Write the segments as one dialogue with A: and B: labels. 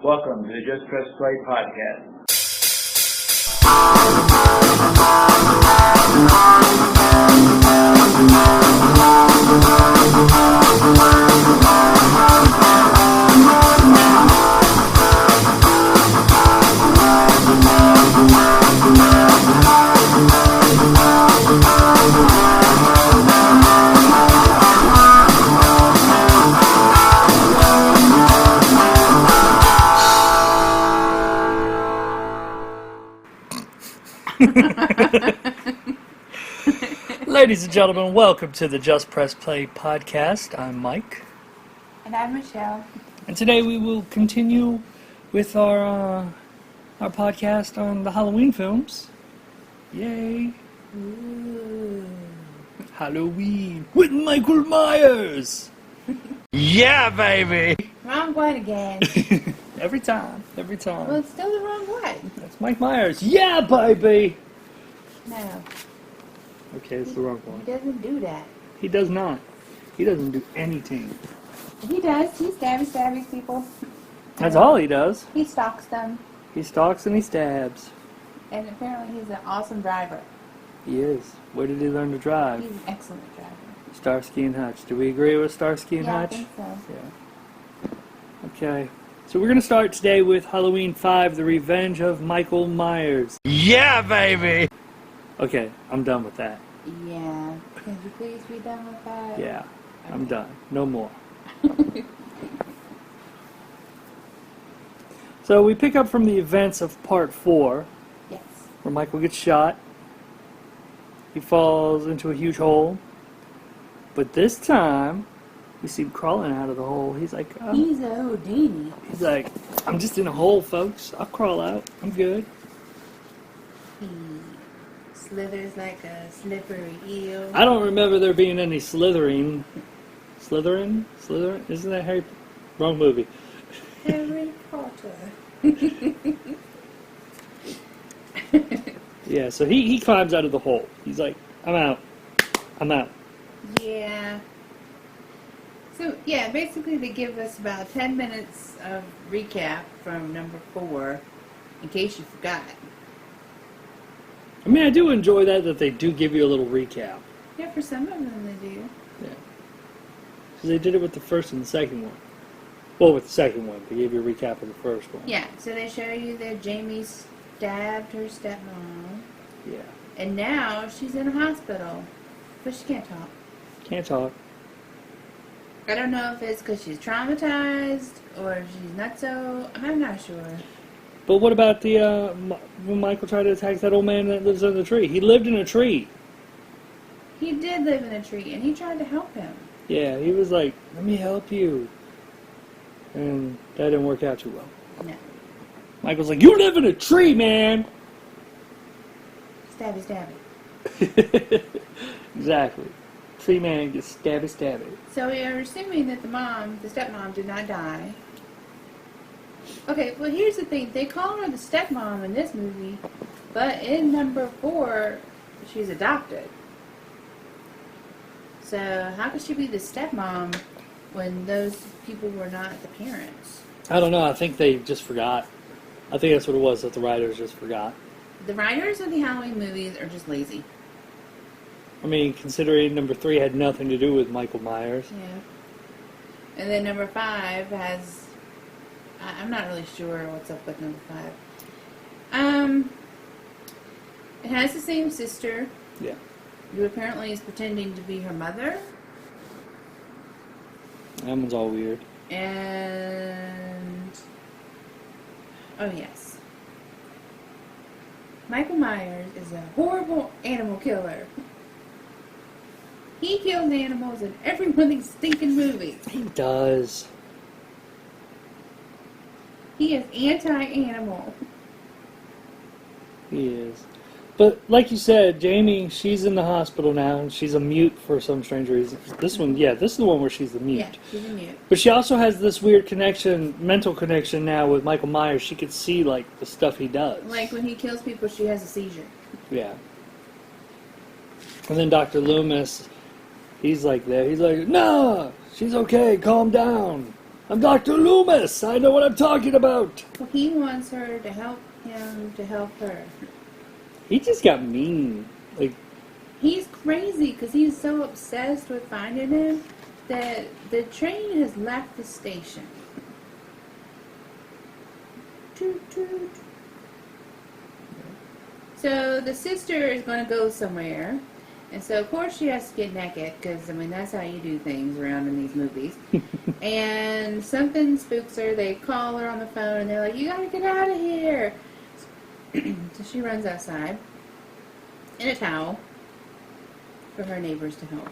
A: Welcome to the Just Press Play podcast.
B: Ladies and gentlemen, welcome to the Just Press Play podcast. I'm Mike.
C: And I'm Michelle.
B: And today we will continue with our podcast on the Halloween films. Yay!
C: Ooh.
B: Halloween with Michael Myers! Yeah, baby!
C: Wrong one again.
B: Every time.
C: Well, it's still the wrong one.
B: That's Mike Myers. Yeah, baby!
C: No,
B: Okay, it's the wrong
C: he
B: one.
C: doesn't do that.
B: He does not. He doesn't do anything.
C: He does. He stabby people.
B: That's all he does.
C: He stalks them.
B: He stalks and he stabs.
C: And apparently he's an awesome driver.
B: He is. Where did he learn to drive?
C: He's an excellent driver.
B: Starsky and Hutch. Do we agree with Starsky and
C: Yeah,
B: Hutch?
C: I think so.
B: Yeah. Okay. So we're going to start today with Halloween 5, The Revenge of Michael Myers. Yeah, baby! Okay, I'm done with that.
C: Yeah. Can you please be done with that?
B: Yeah, I'm done. No more. So we pick up from the events of part 4,
C: Yes.
B: where Michael gets shot. He falls into a huge hole. But this time, we see him crawling out of the hole. He's like, oh.
C: He's a Houdini.
B: He's like, I'm just in a hole, folks. I'll crawl out. I'm good.
C: He slithers like a slippery eel.
B: I don't remember there being any slithering. Slytherin? Isn't that Harry? Wrong movie.
C: Harry Potter.
B: Yeah, so he climbs out of the hole. He's like, I'm out.
C: Yeah. So, yeah, basically they give us about 10 minutes of recap from number 4, in case you forgot.
B: I mean, I do enjoy that they do give you a little recap.
C: Yeah, for some of them they do.
B: Yeah. Because they did it with the first and the second one. Well, with the second one, they gave you a recap of the first one.
C: Yeah, so they show you that Jamie stabbed her stepmom,
B: Yeah.
C: and now she's in a hospital, but she can't talk.
B: Can't talk.
C: I don't know if it's because she's traumatized, or if she's nutso. I'm not sure.
B: But what about the, when Michael tried to attack that old man that lives under the tree? He lived in a tree.
C: He did live in a tree, and he tried to help him.
B: Yeah, he was like, let me help you. And that didn't work out too well.
C: No.
B: Michael's like, you live in a tree, man!
C: Stabby.
B: Exactly. Tree man gets stabby.
C: So we are assuming that the stepmom did not die. Okay, well here's the thing. They call her the stepmom in this movie, but in number 4, she's adopted. So how could she be the stepmom when those people were not the parents?
B: I don't know, I think they just forgot. I think that's what it was, that the writers just forgot.
C: The writers of the Halloween movies are just lazy.
B: I mean, considering number 3 had nothing to do with Michael Myers.
C: Yeah. And then number 5 has... I'm not really sure what's up with number 5. It has the same sister,
B: Yeah.
C: who apparently is pretending to be her mother.
B: That one's all weird.
C: And... oh, yes. Michael Myers is a horrible animal killer. He kills animals in every one of these stinking movies.
B: He does.
C: He is anti-animal.
B: He is. But, like you said, Jamie, she's in the hospital now, and she's a mute for some strange reason. This one, yeah, this is the one where she's the mute.
C: Yeah, she's a mute.
B: But she also has this weird mental connection now with Michael Myers. She could see, like, the stuff he does.
C: Like when he kills people, she has a seizure.
B: Yeah. And then Dr. Loomis, he's like there. He's like, no, she's okay, calm down. I'm Dr. Loomis. I know what I'm talking about.
C: Well, he wants her to help him to help her.
B: He just got mean. Like,
C: He's crazy because he's so obsessed with finding him that the train has left the station. Toot, toot. So the sister is going to go somewhere. And so, of course, she has to get naked because, I mean, that's how you do things around in these movies. And something spooks her. They call her on the phone and they're like, you got to get out of here. So she runs outside in a towel for her neighbors to help.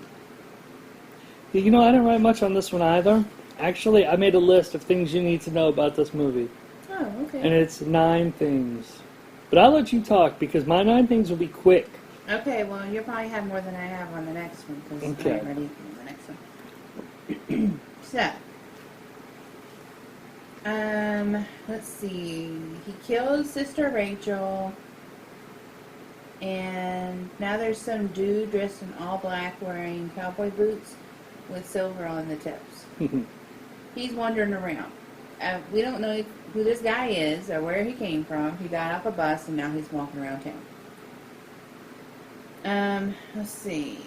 B: you know, I didn't write much on this one either. Actually, I made a list of things you need to know about this movie.
C: Oh, okay.
B: And it's 9 things. But I'll let you talk because my 9 things will be quick.
C: Okay, well, you'll probably have more than I have on the next one because
B: Okay.
C: I'm ready for the next one. So, let's see. He killed Sister Rachel, and now there's some dude dressed in all black wearing cowboy boots with silver on the tips. He's wandering around. We don't know who this guy is or where he came from. He got off a bus and now he's walking around town. Let's see.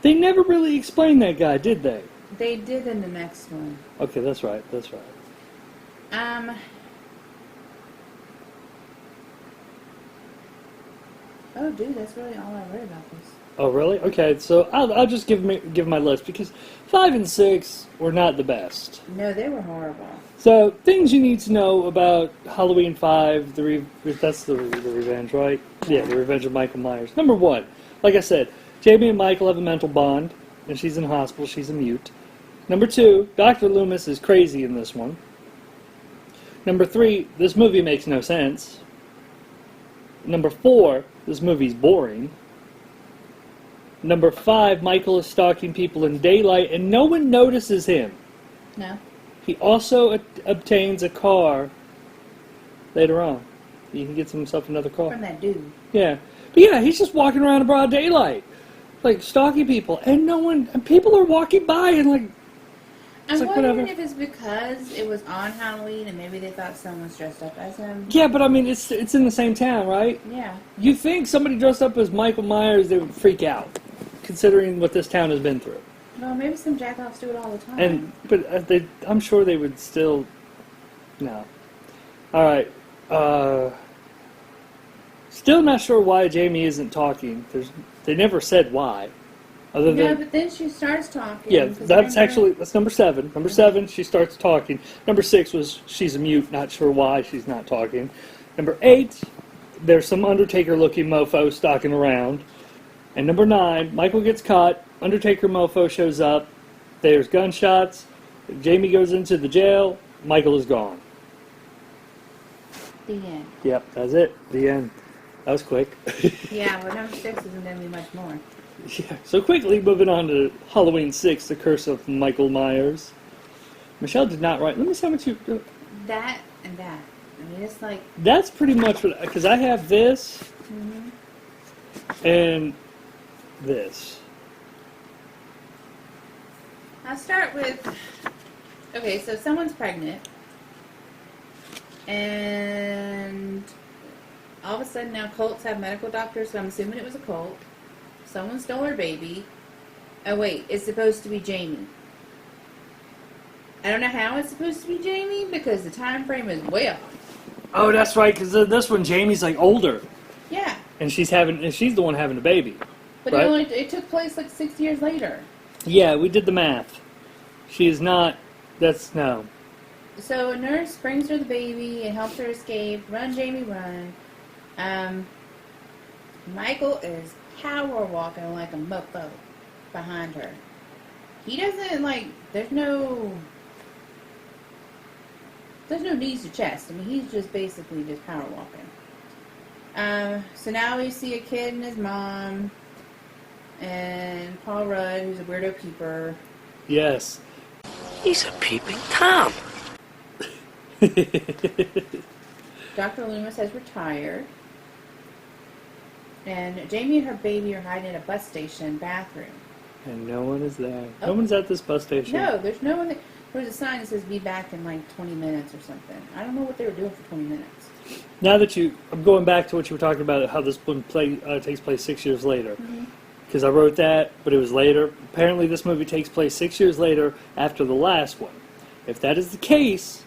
B: They never really explained that guy, did they?
C: They did in the next one.
B: Okay, that's right. That's right.
C: Oh, dude, that's really all I read about this.
B: Oh, really? Okay, so I'll just give my list because 5 and 6 were not the best.
C: No, they were horrible.
B: So things you need to know about Halloween 5. That's the Revenge, right? Yeah, the Revenge of Michael Myers. Number 1, like I said, Jamie and Michael have a mental bond, and she's in the hospital. She's a mute. Number 2, Dr. Loomis is crazy in this one. Number 3, this movie makes no sense. Number 4, this movie's boring. Number 5, Michael is stalking people in daylight and no one notices him.
C: No?
B: He also obtains a car later on. He gets himself another car.
C: From that dude.
B: Yeah. But yeah, he's just walking around in broad daylight. Like, stalking people. And people are walking by and like...
C: I'm
B: like,
C: wondering
B: whatever.
C: if it's because it was on Halloween and maybe they thought someone's dressed up as him.
B: Yeah, but I mean, it's in the same town, right?
C: Yeah.
B: You think somebody dressed up as Michael Myers, they would freak out, considering what this town has been through.
C: Well, maybe some jackoffs do it all the time.
B: But I'm sure they would still... No. Alright. Still not sure why Jamie isn't talking. They never said why. Other
C: No,
B: than...
C: but then she starts talking.
B: Yeah,
C: 'cause
B: that's number 7. Number 7, she starts talking. Number 6 was she's a mute, not sure why she's not talking. Number 8, there's some Undertaker-looking mofo stalking around. And number 9, Michael gets caught. Undertaker mofo shows up. There's gunshots. Jamie goes into the jail. Michael is gone.
C: The end.
B: Yep, that's it. The end. That was quick.
C: Yeah, but number 6 isn't going to be much more.
B: Yeah. So quickly moving on to Halloween 6, The Curse of Michael Myers. Michelle did not write. Let me see how much you...
C: That and that. I mean, it's like...
B: That's pretty much what... Because I have this and this.
C: I'll start with... Okay, so someone's pregnant. And... all of a sudden now cults have medical doctors, so I'm assuming it was a cult. Someone stole her baby. Oh wait, it's supposed to be Jamie. I don't know how it's supposed to be Jamie because the time frame is way off.
B: Oh, that's right, because this one, Jamie's like older.
C: Yeah.
B: And she's the one having the baby.
C: But
B: right?
C: it took place like 6 years later.
B: Yeah, we did the math. She is not, no.
C: So a nurse brings her the baby and helps her escape. Run, Jamie, run. Michael is power walking like a mofo behind her. He doesn't there's no knees to chest. I mean, he's just basically just power walking. So now we see a kid and his mom and Paul Rudd, who's a weirdo keeper.
B: Yes.
D: He's a peeping Tom.
C: Dr. Loomis has retired. And Jamie and her baby are hiding in a bus station bathroom.
B: And no one is there.
C: Oh.
B: No one's at this bus station.
C: No, there's no one. There's a sign that says "Be back in like 20 minutes" or something. I don't know what they were doing for 20 minutes.
B: Now that I'm going back to what you were talking about, how this one takes place 6 years later. Because I wrote that, but it was later. Apparently, this movie takes place 6 years later after the last one. If that is the case,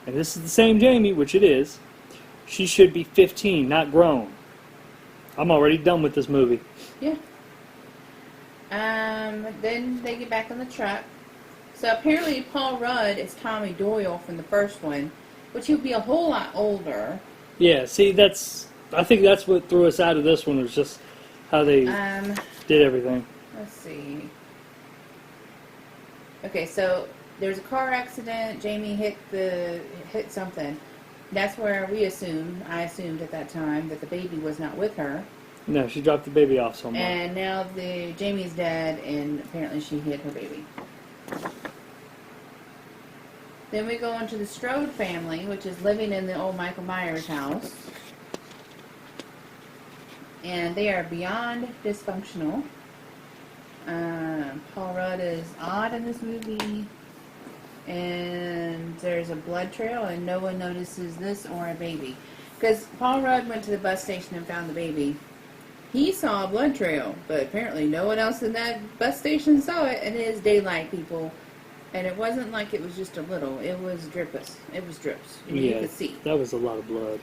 B: and this is the same Jamie, which it is, she should be 15, not grown. I'm already done with this movie.
C: Yeah. Then they get back on the truck. So apparently Paul Rudd is Tommy Doyle from the first one, which he'll be a whole lot older.
B: Yeah, see, I think that's what threw us out of this one, was just how they did everything.
C: Let's see. Okay, so there's a car accident. Jamie hit something. That's where I assumed at that time that the baby was not with her.
B: No, she dropped the baby off somewhere.
C: And now Jamie's dead, and apparently she hit her baby. Then we go into the Strode family, which is living in the old Michael Myers house. And they are beyond dysfunctional. Paul Rudd is odd in this movie. And there's a blood trail, and no one notices this or a baby. Because Paul Rudd went to the bus station and found the baby. He saw a blood trail, but apparently no one else in that bus station saw it, and it is daylight, people. And it wasn't like it was just a little. It was drips. It was drips. You could see.
B: That was a lot of blood.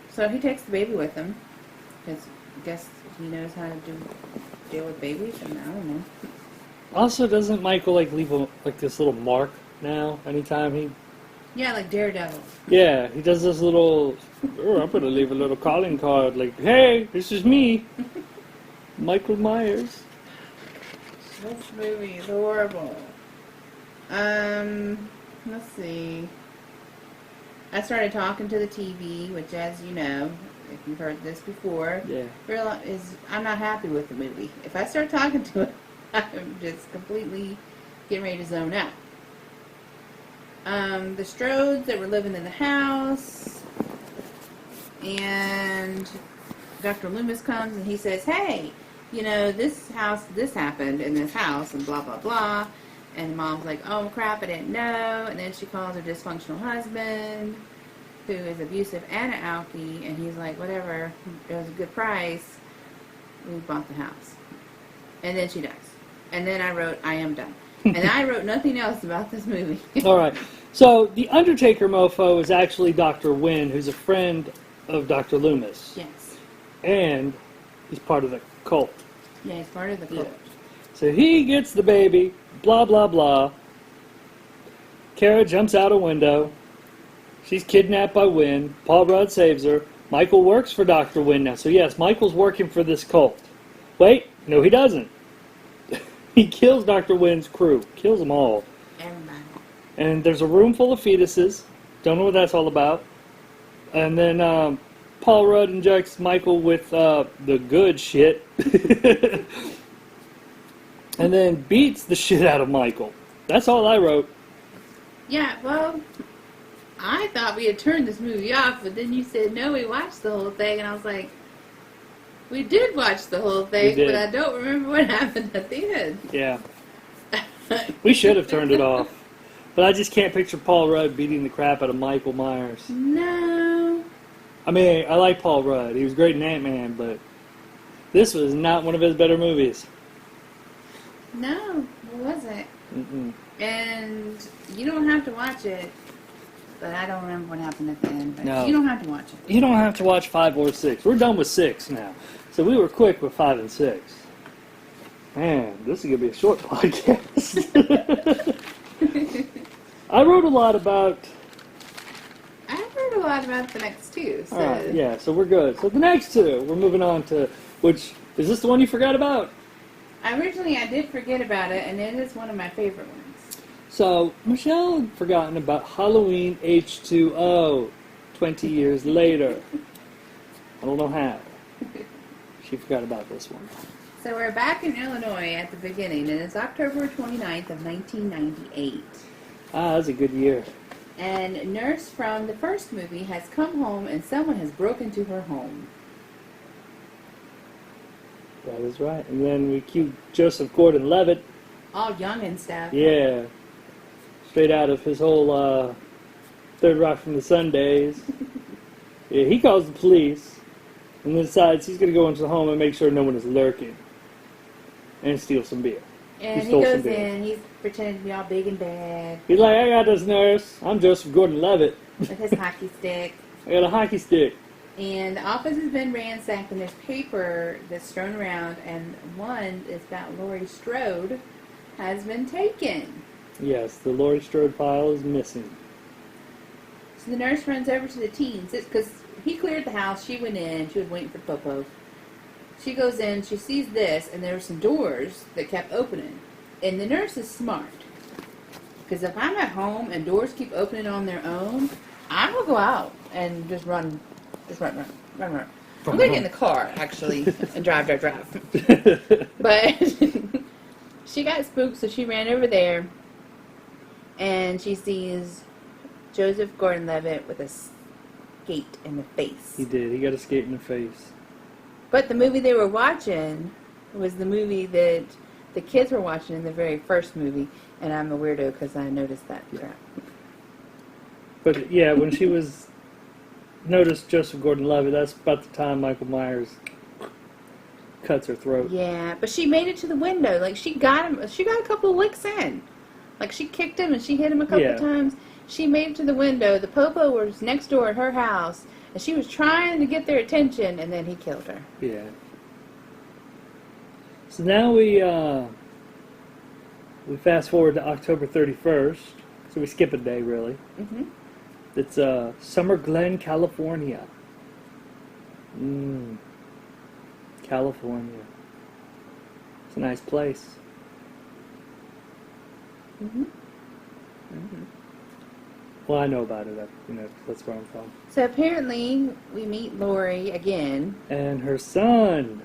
C: So he takes the baby with him, because I guess he knows how to deal with babies, and I don't know.
B: Also, doesn't Michael leave this little mark now anytime he...
C: Yeah, like Daredevil.
B: Yeah, he does this little... Oh, I'm going to leave a little calling card, like, hey, this is me, Michael Myers.
C: This movie is horrible. Let's see. I started talking to the TV, which, as you know, if you've heard this before, I'm not happy with the movie. If I start talking to it, I'm just completely getting ready to zone out. The Strodes that were living in the house, and Dr. Loomis comes and he says, hey, this happened in this house, and blah, blah, blah. And Mom's like, oh crap, I didn't know. And then she calls her dysfunctional husband, who is abusive and an alkie, and he's like, whatever, it was a good price. We bought the house. And then she dies. And then I wrote, I am done. And I wrote nothing else about this movie.
B: All right. So the Undertaker mofo is actually Dr. Wynn, who's a friend of Dr. Loomis.
C: Yes.
B: And he's part of the cult.
C: Yeah, he's part of the cult.
B: So he gets the baby, blah, blah, blah. Kara jumps out a window. She's kidnapped by Wynn. Paul Rudd saves her. Michael works for Dr. Wynn now. So yes, Michael's working for this cult. Wait, no he doesn't. He kills Dr. Wynn's crew. Kills them all.
C: Everybody.
B: And there's a room full of fetuses. Don't know what that's all about. And then Paul Rudd injects Michael with the good shit. And then beats the shit out of Michael. That's all I wrote.
C: Yeah, well, I thought we had turned this movie off, but then you said, no, we watched the whole thing, and I was like, we did watch the whole thing, but I don't remember what happened at the end.
B: Yeah. We should have turned it off. But I just can't picture Paul Rudd beating the crap out of Michael Myers.
C: No.
B: I mean, I like Paul Rudd. He was great in Ant-Man, but this was not one of his better movies.
C: No, it wasn't.
B: Mm-mm.
C: And you don't have to watch it, but I don't remember what happened at the end. But
B: No.
C: You don't have to watch it.
B: You don't have to watch 5 or 6. We're done with 6 now. So we were quick with 5 and 6. Man, this is going to be a short podcast. I wrote a lot about...
C: I heard a lot about the next two. So.
B: Alright, yeah, so we're good. So the next two, we're moving on to... Which, is this the one you forgot about?
C: Originally, I did forget about it, and it is one of my favorite ones.
B: So, Michelle had forgotten about Halloween H2O 20 years later. I don't know how. She forgot about this one.
C: So we're back in Illinois at the beginning, and it's October 29th of 1998.
B: Ah, that's a good year.
C: And Nurse from the first movie has come home, and someone has broken into her home.
B: That is right. And then we cue Joseph Gordon-Levitt.
C: All young and stuff.
B: Yeah. Straight out of his whole Third Rock from the Sun days. Yeah, he calls the police and then decides he's going to go into the home and make sure no one is lurking. And steal some beer.
C: And he
B: stole some
C: goes
B: beer.
C: in, he's pretending to be all big and bad
B: He's like, I got this, nurse. I'm Joseph Gordon-Levitt.
C: with his hockey stick.
B: I got a hockey stick.
C: And the office has been ransacked, and there's paper that's thrown around, and one is about Laurie Strode has been taken.
B: Yes, the Laurie Strode file is missing.
C: So the nurse runs over to the teens, because he cleared the house, she went in, she was waiting for Popo. She goes in, she sees this, and there were some doors that kept opening. And the nurse is smart. Because if I'm at home and doors keep opening on their own, I'm going to go out and just run. Run. I'm going to get in the car, actually, and drive. But she got spooked, so she ran over there, and she sees Joseph Gordon-Levitt with a skate in the face.
B: He did. He got a skate in the face.
C: But the movie they were watching was the movie that the kids were watching in the very first movie, and I'm a weirdo because I noticed that crap.
B: But yeah, when she was noticed Joseph Gordon-Levitt, that's about the time Michael Myers cuts her throat.
C: Yeah, but she made it to the window. Like, she got him. She got a couple of licks in. Like, she kicked him and she hit him a couple of times. She made it to the window. The Popo was next door at her house, and she was trying to get their attention, and then he killed her.
B: Yeah. So now we fast forward to October 31st. So we skip a day, really.
C: Mm-hmm.
B: It's Summer Glen, California. California. It's a nice place.
C: Mm-hmm.
B: Well, I know about it. That's where I'm from.
C: So apparently, we meet Laurie again.
B: And her son.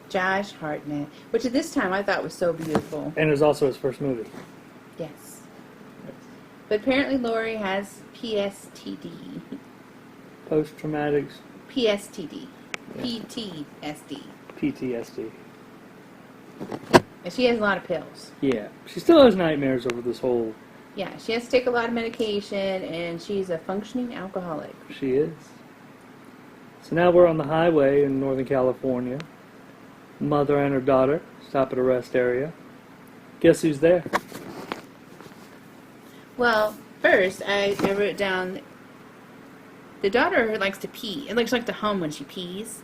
C: Josh Hartnett, which at this time I thought was so beautiful.
B: And it was also his first movie.
C: Yes. But apparently Laurie has PSTD.
B: Post-traumatic
C: PSTD.
B: Yeah.
C: PTSD.
B: PTSD.
C: And she has a lot of pills.
B: Yeah. She still has nightmares over this whole...
C: Yeah, she has to take a lot of medication, and she's a functioning alcoholic.
B: She is. So now we're on the highway in Northern California. Mother and her daughter stop at a rest area. Guess who's there?
C: Well, first, I wrote down, the daughter likes to pee. It looks like to hum when she pees.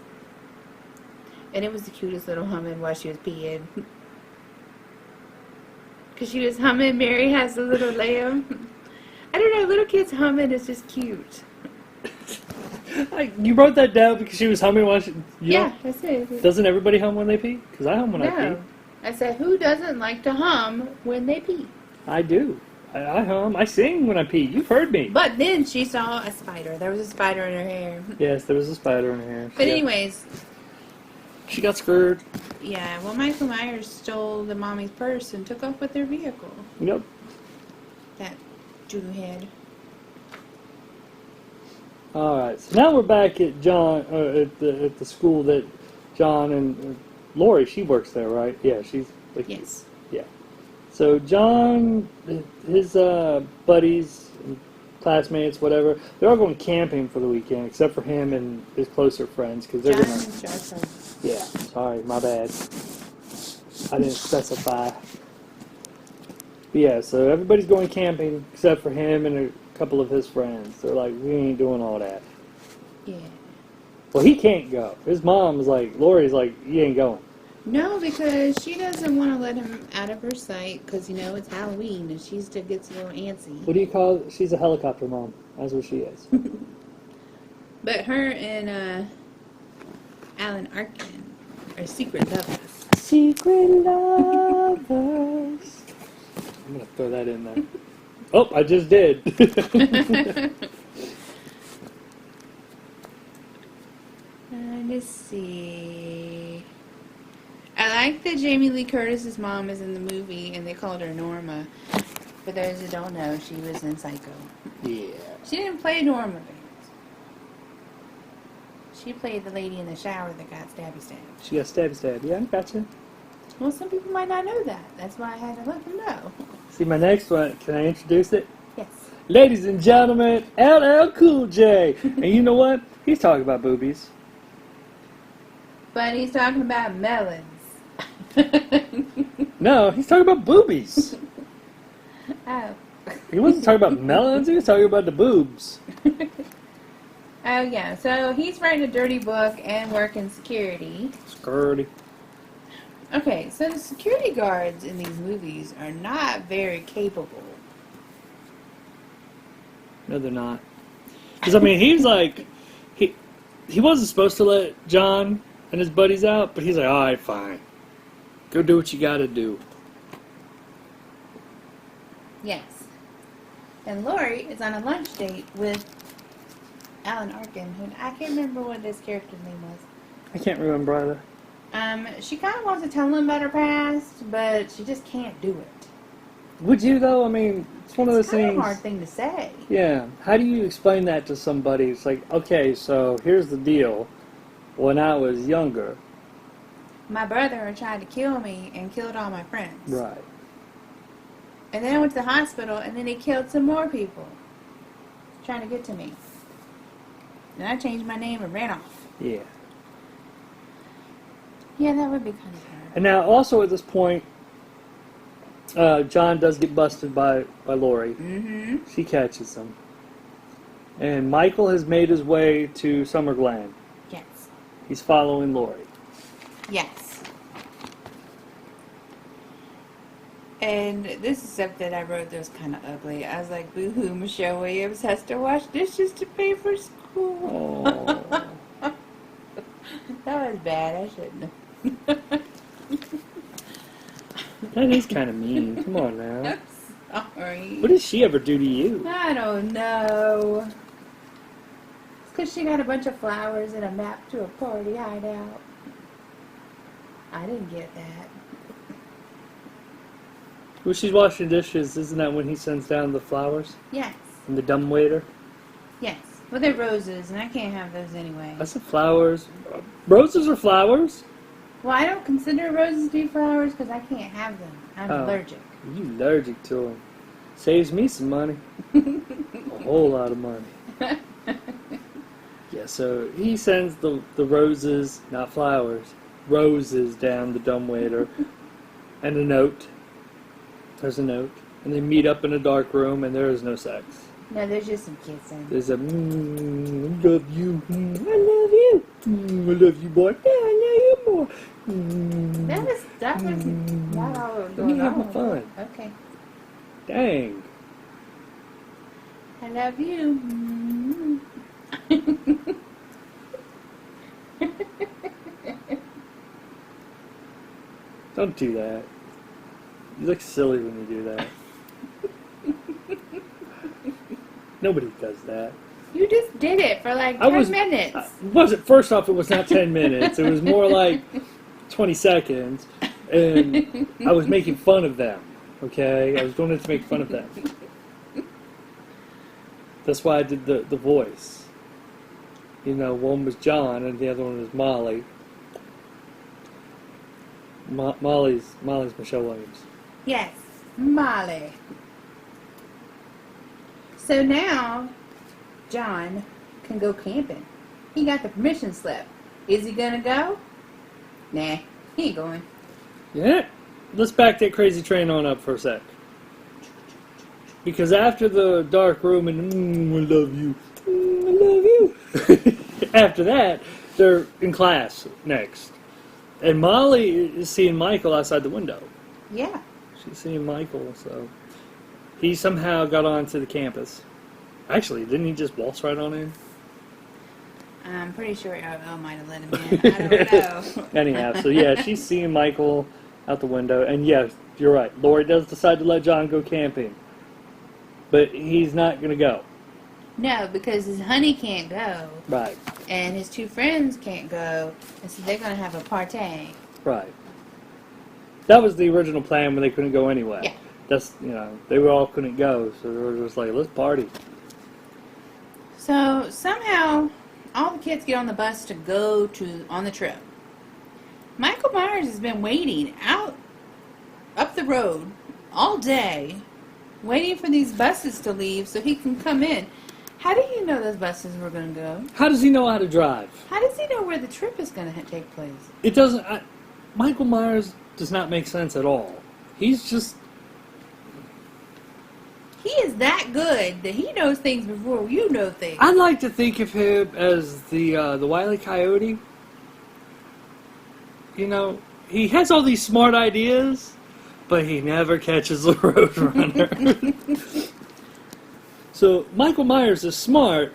C: And it was the cutest little humming while she was peeing. Because she was humming, Mary has a little lamb. I don't know, little kids humming is just cute.
B: You wrote that down because she was humming while she...
C: Yeah, that's it.
B: Doesn't everybody hum when they pee? Because I hum when I
C: No.
B: pee.
C: I said, who doesn't like to hum when they pee?
B: I do. I hum. I sing when I pee. You've heard me.
C: But then she saw a spider. There was a spider in her hair.
B: Yes, there was a spider in her hair.
C: But
B: Yeah.
C: anyways,
B: She got scared.
C: yeah, well, Michael Myers stole the mommy's purse and took off with their vehicle.
B: Yep.
C: That Jew head.
B: All right. So now we're back at John at the school that John and Laurie. She works there, right? Yeah, she's like,
C: Yes.
B: yeah. So John, his buddies, classmates, whatever, they're all going camping for the weekend, except for him and his closer friends, because they're
C: John
B: gonna.
C: and Joshua.
B: Yeah. Sorry, my bad. I didn't specify. But yeah, so everybody's going camping except for him and a couple of his friends. They're like, we ain't doing all that.
C: Yeah.
B: Well, he can't go. His mom's like, Laurie's like, you ain't going.
C: No, because she doesn't want to let him out of her sight because, you know, it's Halloween and she still gets a little antsy.
B: What do you call it? She's a helicopter mom. That's what she is.
C: But her and Alan Arkin are secret lovers.
B: Secret lovers. I'm going to throw that in there. Oh, I just did.
C: Let's see. I like that Jamie Lee Curtis's mom is in the movie and they called her Norma. For those who don't know, she was in Psycho.
B: Yeah.
C: She didn't play Norma. She played the lady in the shower that got stabby.
B: She got stab. Yeah, I gotcha.
C: Well, some people might not know that. That's why I had to let them know.
B: See, my next one, can I introduce it?
C: Yes.
B: Ladies and gentlemen, LL Cool J. And you know what? He's talking about boobies.
C: But he's talking about melons.
B: No, he's talking about boobies.
C: Oh.
B: He wasn't talking about melons, he was talking about the boobs.
C: Oh, yeah. So he's writing a dirty book and working security.
B: Skirty.
C: Okay, so the security guards in these movies are not very capable.
B: No, they're not. Because, I mean, he's like, he wasn't supposed to let John and his buddies out, but he's like, alright, fine. Go do what you gotta do.
C: Yes. And Lori is on a lunch date with Alan Arkin, who I can't remember what his character's name was.
B: I can't remember either.
C: She kind of wants to tell him about her past, but she just can't do it.
B: Would you, though? I mean, it's one of those
C: It's kind of
B: things.
C: a hard thing to say.
B: Yeah. How do you explain that to somebody? It's like, okay, so here's the deal. When I was younger.
C: My brother tried to kill me and killed all my friends.
B: Right.
C: And then I went to the hospital, and then he killed some more people. Trying to get to me. And I changed my name and ran off.
B: Yeah.
C: Yeah, that would be kind of hard.
B: And now, also at this point, John does get busted by Lori.
C: Mm-hmm.
B: She catches him. And Michael has made his way to Summer Glen.
C: Yes.
B: He's following Lori.
C: Yes. And this is something I wrote that was kind of ugly. I was like, boo-hoo, Michelle Williams has to wash dishes to pay for school.
B: Oh.
C: That was bad. I shouldn't have.
B: That is kind of mean. Come on now.
C: I'm sorry.
B: What did she ever do to you?
C: I don't know. It's because she got a bunch of flowers and a map to a party hideout. I didn't get that.
B: When she's washing dishes, isn't that when he sends down the flowers?
C: Yes.
B: And the dumbwaiter?
C: Yes. Well, they're roses, and I can't have those anyway.
B: I said flowers. Roses are flowers.
C: Well, I don't consider roses to be flowers because I can't have them. I'm
B: Oh.
C: allergic.
B: You allergic to them. Saves me some money. A whole lot of money. Yeah, so he sends the roses, not flowers, roses down the dumbwaiter. And a note. There's a note. And they meet up in a dark room, and there is no sex.
C: No, there's just some kissing.
B: There's a, love you, I love you, I love you, boy, yeah, I love you more.
C: That was not all that was
B: Let me
C: going
B: have my
C: on.
B: fun.
C: Okay.
B: Dang.
C: I love you.
B: Don't do that. You look silly when you do that. Nobody does that.
C: You just did it for like
B: I
C: 10
B: was-
C: minutes.
B: Wasn't first off, it was not 10 minutes. It was more like 20 seconds. And I was making fun of them. Okay? I was doing it to make fun of them. That's why I did the voice. You know, one was John and the other one was Molly. Molly's Michelle Williams.
C: Yes, Molly. So now, John can go camping. He got the permission slip. Is he gonna go? Nah, he ain't going.
B: Yeah. Let's back that crazy train on up for a sec. Because after the dark room and I love you, I love you. After that, they're in class next. And Molly is seeing Michael outside the window.
C: Yeah.
B: She's seeing Michael, so he somehow got onto the campus. Actually, didn't he just waltz right on in?
C: I'm pretty sure LL might have let him in. I don't know.
B: Anyhow, so yeah, she's seeing Michael out the window, and yes, you're right. Lori does decide to let John go camping, but he's not going to go.
C: No, because his honey can't go,
B: Right,
C: and his two friends can't go, and so they're gonna have a party.
B: right. That was the original plan when they couldn't go anyway.
C: Yeah.
B: That's, they all couldn't go, so they were just like, let's party.
C: So somehow all the kids get on the bus to go on the trip. Michael Myers has been waiting out up the road all day, waiting for these buses to leave so he can come in. How do you know those buses were going to go?
B: How does he know how to drive?
C: How does he know where the trip is going to take place?
B: It doesn't. Michael Myers does not make sense at all. He's just.
C: He is that good that he knows things before you know things.
B: I'd like to think of him as the Wile E. Coyote. You know, he has all these smart ideas, but he never catches the Roadrunner. So Michael Myers is smart,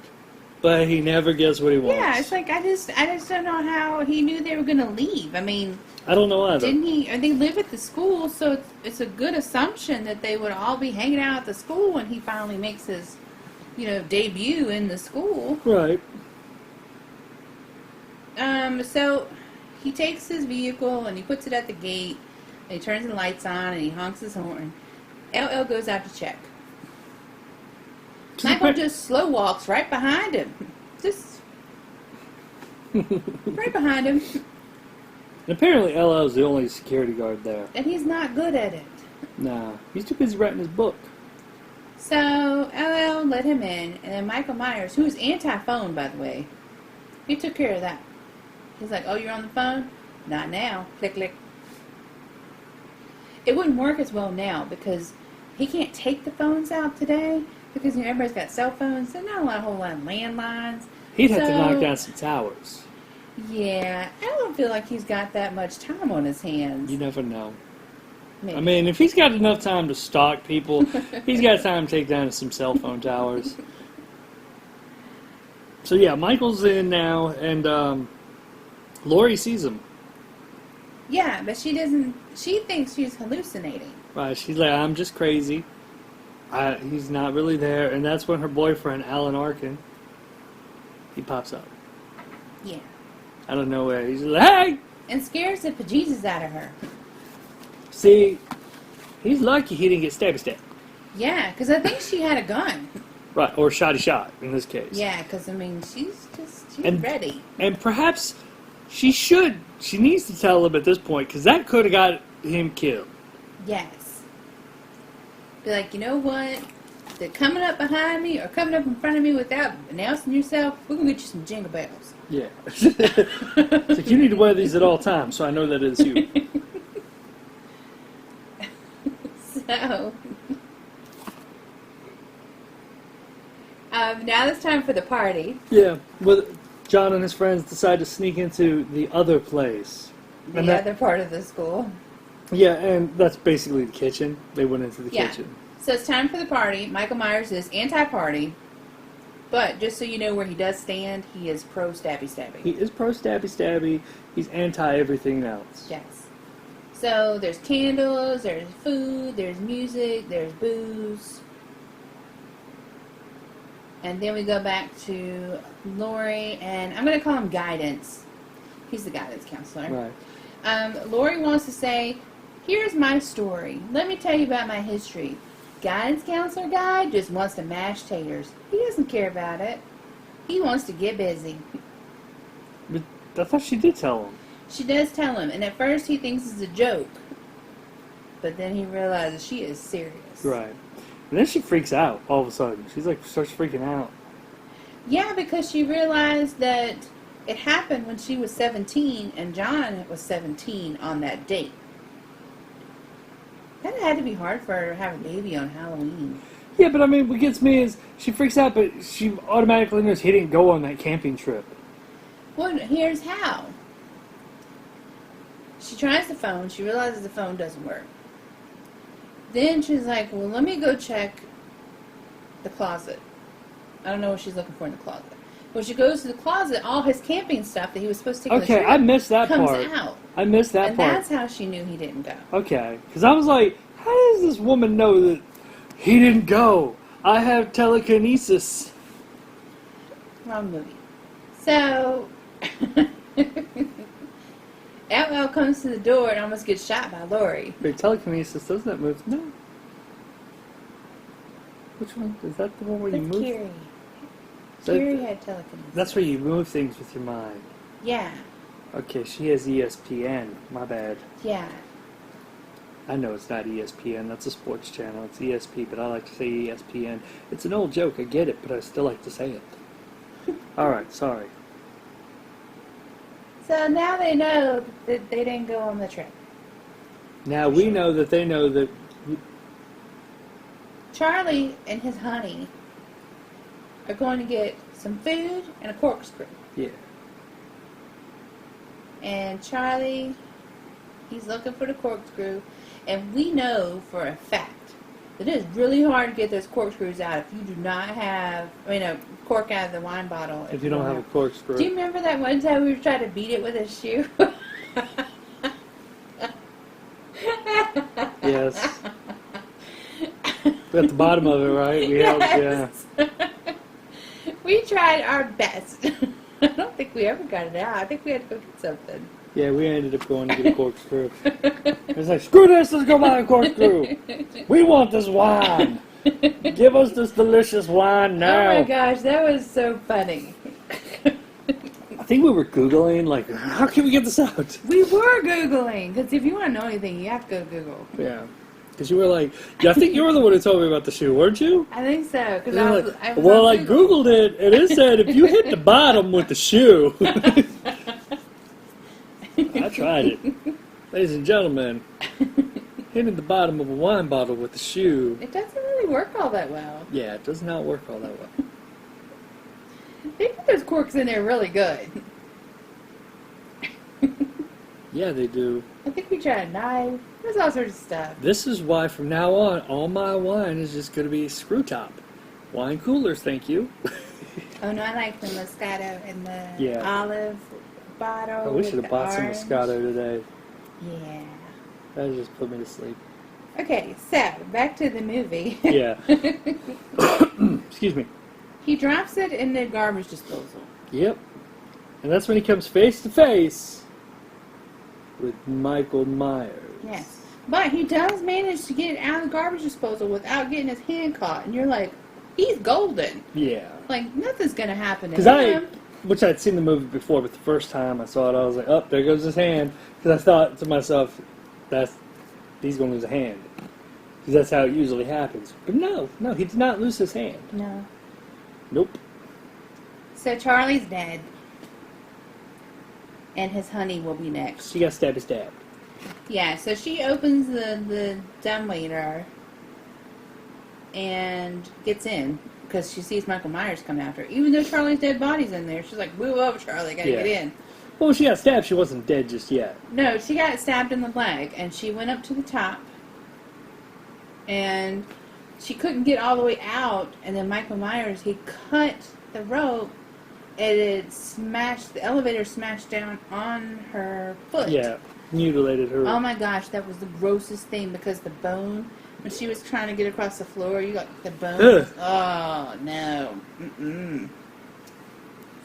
B: but he never gets what he wants.
C: Yeah, it's like I just don't know how he knew they were going to leave. I mean,
B: I don't know either.
C: didn't he? Or they live at the school, so it's a good assumption that they would all be hanging out at the school when he finally makes his, debut in the school.
B: Right.
C: So he takes his vehicle and he puts it at the gate, and he turns the lights on and he honks his horn. LL goes out to check. Michael just slow walks right behind him. Just right behind him.
B: And apparently LL's the only security guard there.
C: And he's not good at it.
B: Nah, he's too busy writing his book.
C: So LL let him in, and then Michael Myers, who's anti-phone, by the way, he took care of that. He's like, "Oh, you're on the phone? Not now." Click, click. It wouldn't work as well now because he can't take the phones out today because everybody's got cell phones. There's not a whole lot of landlines.
B: He'd have to knock down some towers.
C: Yeah, I don't feel like he's got that much time on his hands.
B: You never know.
C: Maybe.
B: I mean, if he's got enough time to stalk people, he's got time to take down some cell phone towers. So yeah, Michael's in now, and Laurie sees him.
C: Yeah, but she doesn't. She thinks she's hallucinating.
B: Right, she's like, "I'm just crazy. He's not really there," and that's when her boyfriend, Alan Arkin, he pops up.
C: Yeah.
B: Out of nowhere, he's like, "Hey!"
C: And scares the bejesus out of her.
B: See, he's lucky he didn't get stabby.
C: Yeah, because I think she had a gun.
B: Right, or shotty shot in this case.
C: Yeah, because, I mean, she's
B: And-
C: ready.
B: And perhaps she needs to tell him at this point, because that could have got him killed.
C: Yes. Be like, you know what? They're coming up behind me or coming up in front of me without announcing yourself. We're going to get you some jingle bells.
B: Yeah. It's like, you need to wear these at all times, so I know that it's you.
C: So, now it's time for the party.
B: Yeah. Well, John and his friends decide to sneak into the other place.
C: The
B: And that-
C: other part of the school.
B: Yeah, and that's basically the kitchen. They went into the
C: Yeah.
B: kitchen.
C: So it's time for the party. Michael Myers is anti-party. But just so you know where he does stand, he is pro-stabby-stabby.
B: He is pro-stabby-stabby. He's anti-everything else.
C: Yes. So there's candles, there's food, there's music, there's booze. And then we go back to Laurie, and I'm going to call him Guidance. He's the guidance counselor.
B: Right.
C: Laurie wants to say, here's my story. Let me tell you about my history. Guidance counselor guy just wants to mash taters. He doesn't care about it. He wants to get busy.
B: But I thought she did tell him.
C: She does tell him, and at first he thinks it's a joke. But then he realizes she is serious.
B: Right. And then she freaks out all of a sudden. She's like, starts freaking out.
C: Yeah, because she realized that it happened when she was 17 and John was 17 on that date. That had to be hard for her to have a baby on Halloween.
B: Yeah, but I mean, what gets me is she freaks out, but she automatically knows he didn't go on that camping trip.
C: Well, here's how. She tries the phone. She realizes the phone doesn't work. Then she's like, well, let me go check the closet. I don't know what she's looking for in the closet. When she goes to the closet, all his camping stuff that he was supposed to take on the
B: Okay,
C: trip
B: I missed that
C: comes
B: part.
C: out.
B: I missed that
C: And
B: part.
C: that's how she knew he didn't go.
B: Okay, because I was like, how does this woman know that he didn't go? I have telekinesis.
C: Wrong movie. So, LL comes to the door and almost gets shot by Laurie.
B: Wait, telekinesis, doesn't that move? No. Which one? Is that the one where you
C: With
B: move?
C: Carrie. Carrie had telekinesis.
B: That's where you move things with your mind.
C: Yeah,
B: Okay, she has ESPN. My bad.
C: yeah.
B: I know it's not ESPN. That's a sports channel. It's ESP, but I like to say ESPN. It's an old joke. I get it, but I still like to say it. All right, sorry.
C: So now they know that they didn't go on the trip.
B: Now we know that they know that.
C: Charlie and his honey are going to get some food and a corkscrew.
B: Yeah.
C: And Charlie, he's looking for the corkscrew. And we know for a fact that it is really hard to get those corkscrews out if you do not have, a cork out of the wine bottle.
B: If you don't have a corkscrew.
C: Do you remember that one time we were trying to beat it with a shoe?
B: Yes. At the bottom of it, right? We helped, yeah.
C: We tried our best. I don't think we ever got it out. I think we had to go get something.
B: Yeah, we ended up going to get a corkscrew. It was like, screw this, let's go buy a corkscrew. We want this wine. Give us this delicious wine now.
C: Oh my gosh, that was so funny.
B: I think we were Googling, like, how can we get this out?
C: We were Googling, because if you want to know anything, you have to go Google.
B: Yeah. Because you were like, yeah, I think you were the one who told me about the shoe, weren't you?
C: I think so. Cause
B: And
C: I
B: you're
C: was,
B: like,
C: I was
B: well,
C: on
B: I
C: Google.
B: Googled it, and it said if you hit the bottom with the shoe. I tried it. Ladies and gentlemen, hitting the bottom of a wine bottle with the shoe.
C: It doesn't really work all that well.
B: Yeah, it does not work all that well.
C: They put those corks in there really good.
B: Yeah, they do.
C: I think we tried a knife. There's all sorts of stuff.
B: This is why from now on, all my wine is just going to be screw top. Wine coolers, thank you.
C: Oh no, I like the Moscato and the
B: Yeah.
C: olive bottle.
B: Oh, we
C: with
B: should have
C: the
B: bought some
C: orange.
B: Moscato today.
C: Yeah.
B: That just put me to sleep.
C: Okay, so back to the movie.
B: Yeah. Excuse me.
C: He drops it in the garbage disposal.
B: Yep. And that's when he comes face to face with Michael Myers.
C: Yes. But he does manage to get it out of the garbage disposal without getting his hand caught. And you're like, he's golden.
B: Yeah.
C: Like, nothing's going to happen to
B: Because
C: him.
B: which I'd seen the movie before, but the first time I saw it, I was like, oh, there goes his hand. Because I thought to myself, he's going to lose a hand. Because that's how it usually happens. But no, he did not lose his hand.
C: No.
B: Nope.
C: So Charlie's dead. And his honey will be next.
B: She got stabbed.
C: Yeah, so she opens the dumbwaiter and gets in because she sees Michael Myers come after her. Even though Charlie's dead body's in there, she's like, move over, Charlie, gotta
B: Yeah.
C: get in.
B: Well, when she got stabbed, she wasn't dead just yet.
C: No, she got stabbed in the leg, and she went up to the top, and she couldn't get all the way out, and then Michael Myers, he cut the rope, and the elevator smashed down on her foot.
B: Yeah, mutilated her.
C: Oh my gosh, that was the grossest thing, because the bone, when she was trying to get across the floor, you got the bone.
B: Ugh.
C: Oh, no. Mm-mm.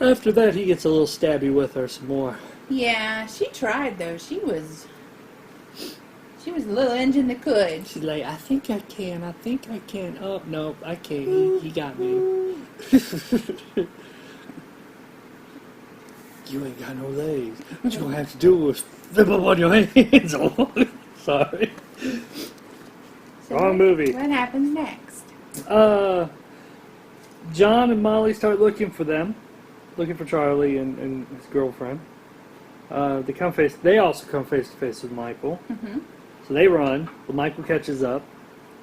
B: After that, he gets a little stabby with her some more.
C: Yeah, she tried, though. She was a little engine that could.
B: She's like, I think I can. Oh, no, I can't. He got me. You ain't got no legs. What you gonna have to do is flip up on your hands. Sorry.
C: So
B: Wrong movie.
C: What happens next?
B: John and Molly start looking for Charlie and his girlfriend. They also come face to face with Michael.
C: Mm-hmm.
B: So they run, but Michael catches up.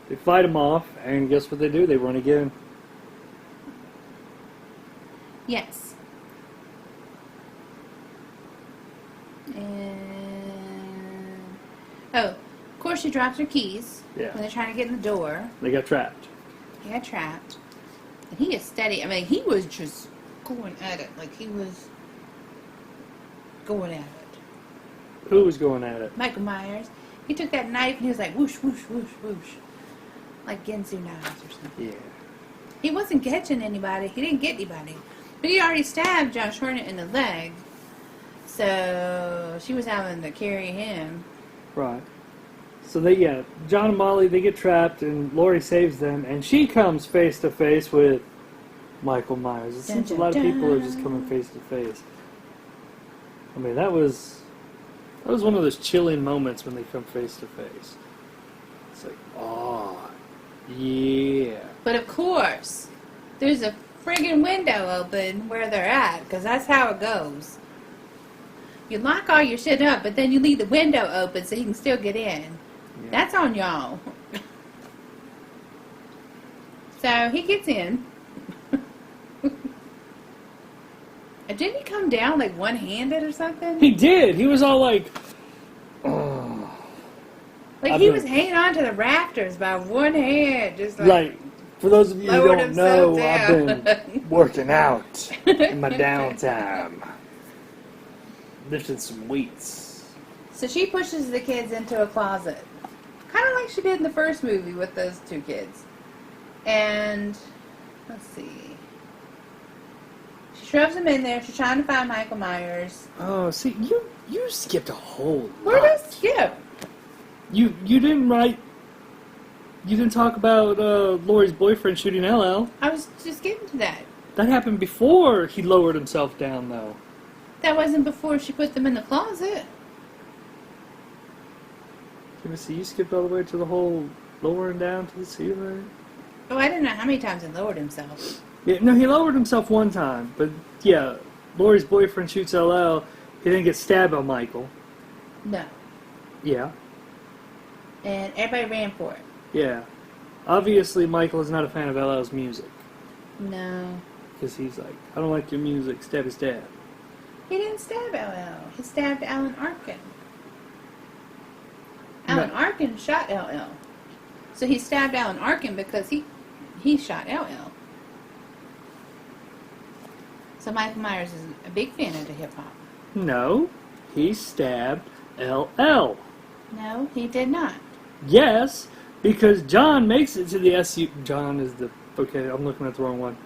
B: They fight him off, and guess what they do? They run again.
C: Yes. And of course, she drops her keys
B: Yeah.
C: when they're trying to get in the door.
B: They got trapped.
C: They got trapped, and he is steady. I mean, he was just going at it like he was going at it.
B: Who was going at it?
C: Michael Myers. He took that knife and he was like whoosh, whoosh, whoosh, whoosh, like Gensu knives or something.
B: Yeah.
C: He wasn't catching anybody. He didn't get anybody. But he already stabbed Josh Hartnett in the leg. So she was having to carry him.
B: Right. So John and Molly, they get trapped, and Laurie saves them, and she comes face to face with Michael Myers. It
C: Dun,
B: seems a
C: dun,
B: lot of people are just
C: dun.
B: coming face to face. I mean, that was one of those chilling moments when they come face to face. It's like, oh, yeah.
C: But of course, there's a friggin' window open where they're at, because that's how it goes. You lock all your shit up, but then you leave the window open so he can still get in.
B: Yeah.
C: That's on y'all. So he gets in. Didn't he come down like one-handed or something?
B: He did. He was all like, oh.
C: Like
B: I've
C: he
B: been-
C: was hanging on to the rafters by one hand, just like
B: Like, for those of you who
C: lowered
B: don't know,
C: himself
B: I've
C: down.
B: been working out in my downtime. Lifting some weights.
C: So she pushes the kids into a closet. Kind of like she did in the first movie with those two kids. And, let's see. She shoves them in there. She's trying to find Michael Myers.
B: Oh, see, you skipped a whole
C: Where
B: lot.
C: does Skip?
B: You didn't write. You didn't talk about Lori's boyfriend shooting LL.
C: I was just getting to that.
B: That happened before he lowered himself down, though.
C: That wasn't before she put them in the closet.
B: Can you see? You skipped all the way to the whole lowering down to the ceiling.
C: Oh, I didn't know how many times he lowered himself.
B: Yeah, no, he lowered himself one time, but yeah, Lori's boyfriend shoots LL. He didn't get stabbed by Michael.
C: No.
B: Yeah,
C: And everybody ran for it.
B: yeah. Obviously, Michael is not a fan of LL's music
C: No.
B: because he's like, I don't like your music, stabby stab.
C: He didn't stab LL. He stabbed Alan Arkin.
B: No.
C: Alan Arkin shot LL. So he stabbed Alan Arkin because he shot LL. So Michael Myers is a big fan of the hip hop.
B: No, he stabbed LL.
C: No, he did not.
B: Yes, because John makes it to the SU. John is the. Okay, I'm looking at the wrong one.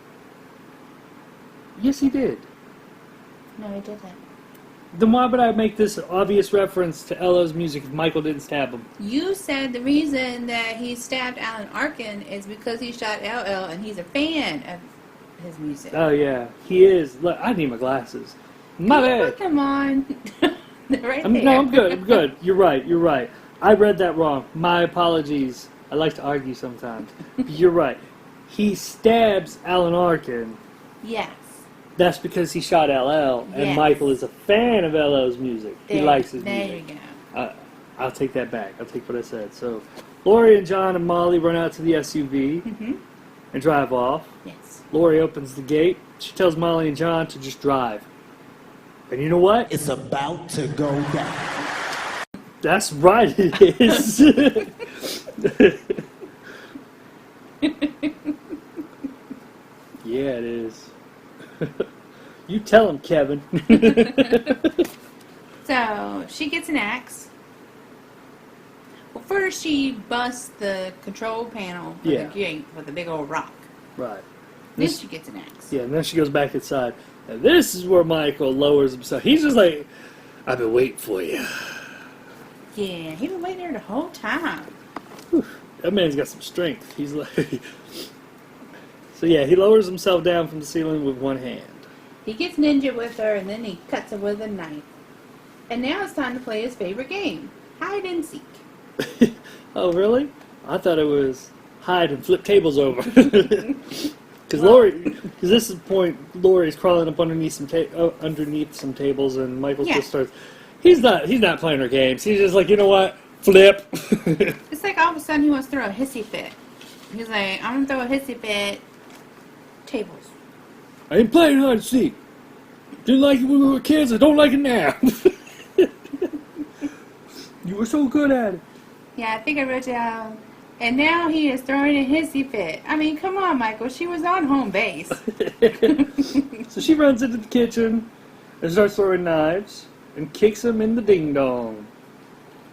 B: Yes, he did.
C: No, he didn't.
B: Then why would I make this obvious reference to LL's music if Michael didn't stab him?
C: You said the reason that he stabbed Alan Arkin is because he shot LL and he's a fan of his music.
B: Oh, yeah, he is. Look, I need my glasses. My bad.
C: Come on. They're right there.
B: No, I'm good. I'm good. You're right. I read that wrong. My apologies. I like to argue sometimes. But you're right. He stabs Alan Arkin.
C: Yes.
B: That's because he shot LL, and
C: Yes.
B: Michael is a fan of LL's music. He likes his
C: There
B: music.
C: you go.
B: I'll take that back. I'll take what I said. So, Lori and John and Molly run out to the SUV
C: Mm-hmm.
B: and drive off.
C: Yes.
B: Lori opens the gate. She tells Molly and John to just drive. And you know what?
E: It's about to go down.
B: That's right, it is. Yeah, it is. You tell him, Kevin.
C: So she gets an axe. Well, first she busts the control panel for
B: Yeah.
C: the gate with a big old rock.
B: Right.
C: Then
B: This-
C: she gets an axe.
B: Yeah, and then she goes back inside. And this is where Michael lowers himself. He's just like, I've been waiting for you.
C: Yeah, he been waiting there the whole time.
B: That man's got some strength. He's like... So yeah, he lowers himself down from the ceiling with one hand.
C: He gets ninja with her, and then he cuts her with a knife. And now it's time to play his favorite game, hide and seek.
B: Oh, really? I thought it was hide and flip tables over. Because this is the point, Lori's crawling up underneath some tables, and Michael
C: Yeah.
B: just starts. He's not playing her games. He's just like, you know what? Flip.
C: It's like all of a sudden he wants to throw a hissy fit. He's like, I'm gonna throw a hissy fit. Tables.
B: I ain't playing hide and seek. Didn't like it when we were kids. I don't like it now. You were so good at it.
C: Yeah, I think I wrote down. And now he is throwing a hissy fit. I mean, come on, Michael. She was on home base.
B: So she runs into the kitchen and starts throwing knives and kicks him in the ding dong.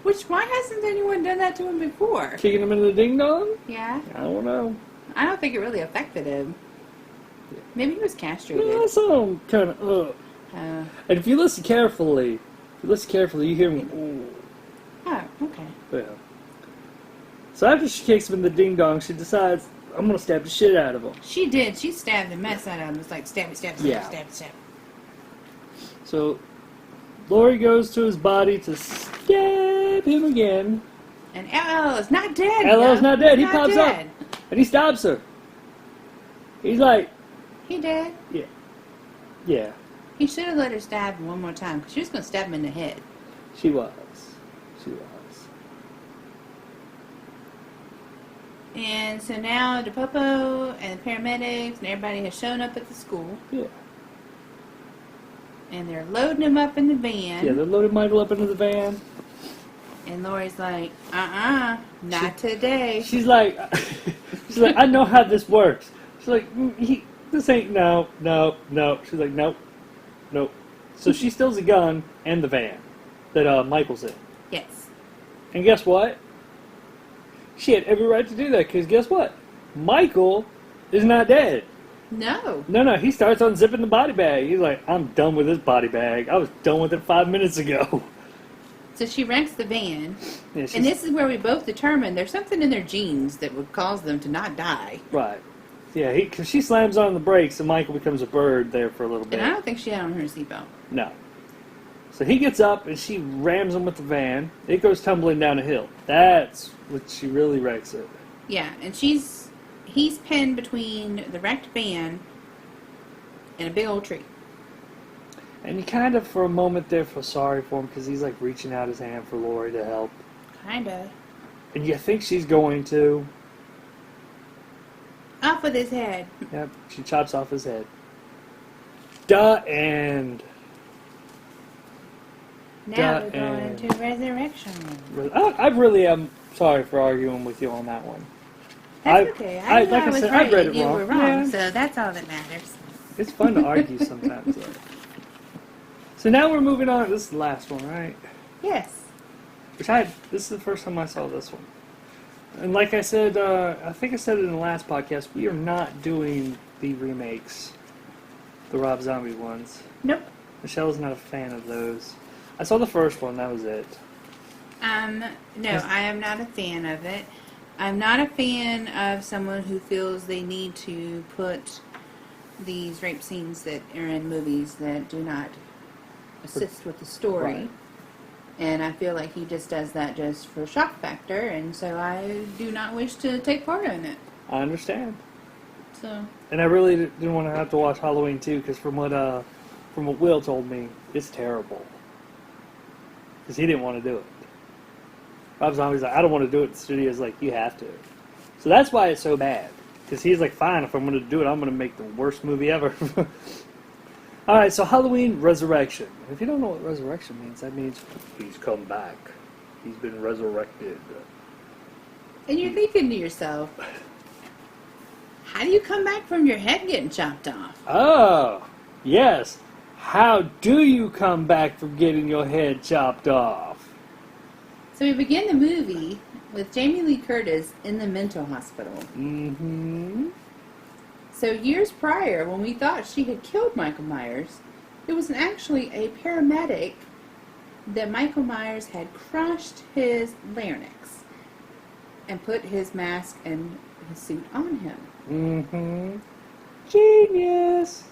C: Why hasn't anyone done that to him before?
B: Kicking him in the ding dong?
C: Yeah,
B: I don't know.
C: I don't think it really affected him. Maybe he was castrated.
B: Yeah, I saw him kind of. And if you listen carefully, you hear him. Ooh.
C: Oh, okay.
B: Yeah. So after she kicks him in the ding dong, she decides, I'm gonna stab the shit out of him.
C: She did. She stabbed the mess out of him. It's like stab, stab, stab,
B: Yeah.
C: stab, stab.
B: So Laurie goes to his body to stab him again,
C: And LL's not dead.
B: LL's
C: yo.
B: not dead. He
C: Not
B: pops
C: dead.
B: up and he stabs her. He's like,
C: He dead.
B: yeah,
C: He should have let her stab him one more time because she was going to stab him in the head.
B: she was. She was.
C: And so now the Popo and the paramedics and everybody has shown up at the school.
B: Yeah.
C: And they're loading him up in the van.
B: Yeah, they loaded Michael up into the van.
C: And Lori's like, not today.
B: She's like, I know how this works. She's like, this ain't, no. She's like, nope. So she steals a gun and the van that Michael's in.
C: Yes.
B: And guess what? She had every right to do that, because guess what? Michael is not dead.
C: No.
B: No, he starts unzipping the body bag. He's like, I'm done with this body bag. I was done with it 5 minutes ago.
C: So she wrecks the van.
B: Yeah, she's-
C: And this is where we both determined there's something in their genes that would cause them to not die.
B: Right. Yeah, because she slams on the brakes and Michael becomes a bird there for a little bit.
C: And I don't think she had on her seatbelt.
B: No. So he gets up and she rams him with the van. It goes tumbling down a hill. That's what she really wrecks it.
C: Yeah, and he's pinned between the wrecked van and a big old tree.
B: And you kind of, for a moment there, feel sorry for him because he's like reaching out his hand for Lori to help.
C: Kinda.
B: And you think she's going to.
C: Off with his head.
B: Yep, she chops off his head. The end.
C: Now
B: Duh,
C: we're going
B: and-
C: into resurrection.
B: I really am sorry for arguing with you on that one.
C: That's okay. I knew
B: like
C: I
B: I
C: was
B: said,
C: right
B: I read
C: and
B: it
C: you
B: wrong.
C: were wrong,
B: Yeah.
C: so that's all that matters.
B: It's fun to argue sometimes, though. So now we're moving on. This is the last one, right?
C: Yes.
B: This is the first time I saw this one. And like I said, I think I said it in the last podcast, we are not doing the remakes. The Rob Zombie ones.
C: Nope.
B: Michelle's not a fan of those. I saw the first one, that was it.
C: No, I am not a fan of it. I'm not a fan of someone who feels they need to put these rape scenes that are in movies that do not assist with the story.
B: Right.
C: And I feel like he just does that just for shock factor, and so I do not wish to take part in it.
B: I understand.
C: So,
B: And I really didn't want to have to watch Halloween 2, because from what Will told me, it's terrible. Because he didn't want to do it. Rob Zombie's like, I don't want to do it. The studio's like, you have to. So that's why it's so bad. Because he's like, fine, if I'm going to do it, I'm going to make the worst movie ever. Alright, so Halloween Resurrection. If you don't know what resurrection means, that means he's come back. He's been resurrected.
C: and you're thinking to yourself, how do you come back from your head getting chopped off?
B: Oh, yes. How do you come back from getting your head chopped off?
C: So we begin the movie with Jamie Lee Curtis in the mental hospital.
B: Mm-hmm.
C: So years prior, when we thought she had killed Michael Myers, it was actually a paramedic that Michael Myers had crushed his larynx and put his mask and his suit on him.
B: Mm-hmm. Genius.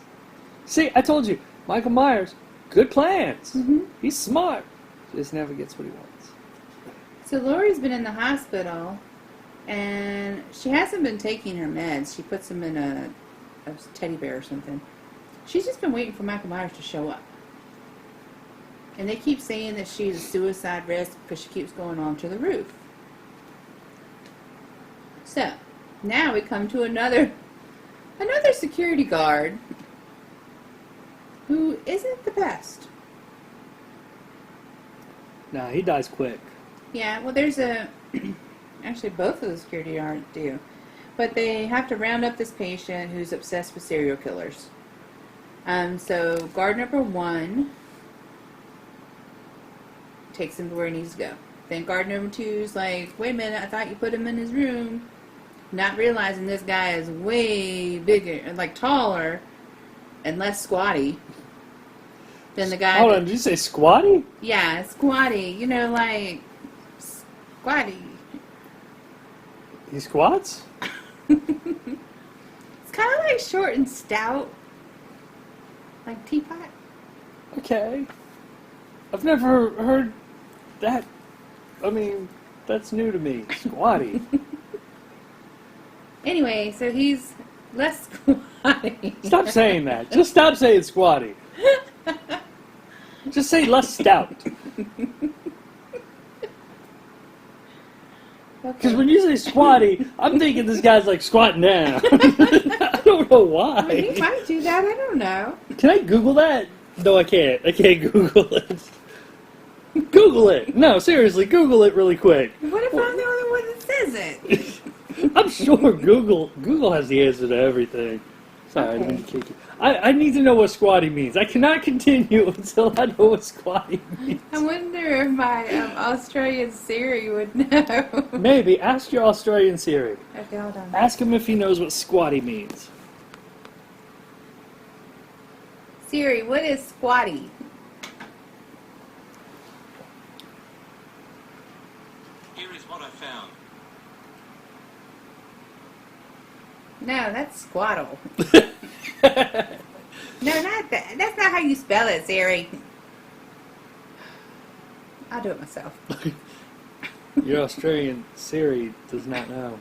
B: See, I told you, Michael Myers, good plans.
C: Mm-hmm.
B: He's smart. Just never gets what he wants.
C: So Lori's been in the hospital, and she hasn't been taking her meds. She puts them in a teddy bear or something. She's just been waiting for Michael Myers to show up. And they keep saying that she's a suicide risk because she keeps going onto the roof. So, now we come to another security guard who isn't the best.
B: Nah, he dies quick.
C: Yeah, well, there's actually both of the security guards do. But they have to round up this patient who's obsessed with serial killers. So guard number 1 takes him to where he needs to go. Then guard number 2 is like, wait a minute, I thought you put him in his room. Not realizing this guy is way bigger, like taller, and less squatty than the guy.
B: Hold on, did you say squatty?
C: Yeah, squatty. You know, like squatty.
B: He squats?
C: It's kind of like short and stout. Like teapot.
B: Okay. I've never heard that. I mean, that's new to me. Squatty.
C: Anyway, so he's less squatty.
B: Stop saying that. Just stop saying squatty. Just say less stout. Because when you say squatty, I'm thinking this guy's like squatting down. I don't know
C: I mean, he
B: why.
C: might do that. I don't know.
B: Can I Google that? No, I can't. I can't Google it. Google it. No, seriously, Google it really quick.
C: What if I'm the only one that says it?
B: I'm sure Google has the answer to everything. Sorry, I didn't mean to kick you. I need to know what squatty means. I cannot continue until I know what squatty means.
C: I wonder if my Australian Siri would know.
B: Maybe. Ask your Australian Siri.
C: Okay, hold on.
B: Ask him if he knows what squatty means.
C: Siri, what is squatty?
F: Here is what I found.
C: No, that's squattle. No, not that. That's not how you spell it, Siri. I'll do it myself.
B: Your Australian Siri does not know.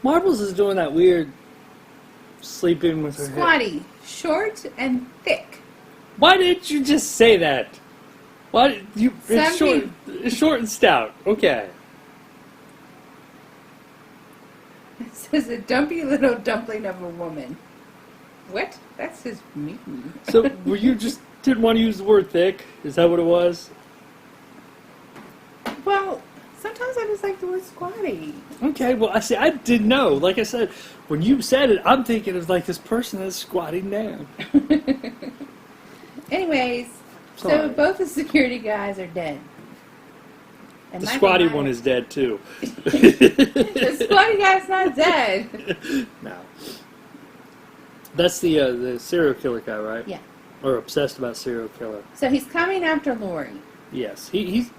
B: Marbles is doing that weird sleeping with her head.
C: Squatty, short and thick.
B: Why didn't you just say that? Why did you? It's
C: Some
B: short. It's short and stout. Okay.
C: It says a dumpy little dumpling of a woman. What? That's just mean.
B: So were you just didn't want to use the word thick? Is that what it was?
C: Well, sometimes I just like the word squatty.
B: Okay. Well, I see. I didn't know. Like I said, when you said it, I'm thinking of like this person that's squatting down.
C: Anyways,
B: Sorry.
C: so both the security guys are dead. And
B: The
C: Michael
B: squatty
C: Myers-
B: one is dead too.
C: The squatty guy's not dead.
B: No. That's the serial killer guy, right?
C: Yeah.
B: Or obsessed about serial killer.
C: So he's coming after Lori.
B: Yes. He's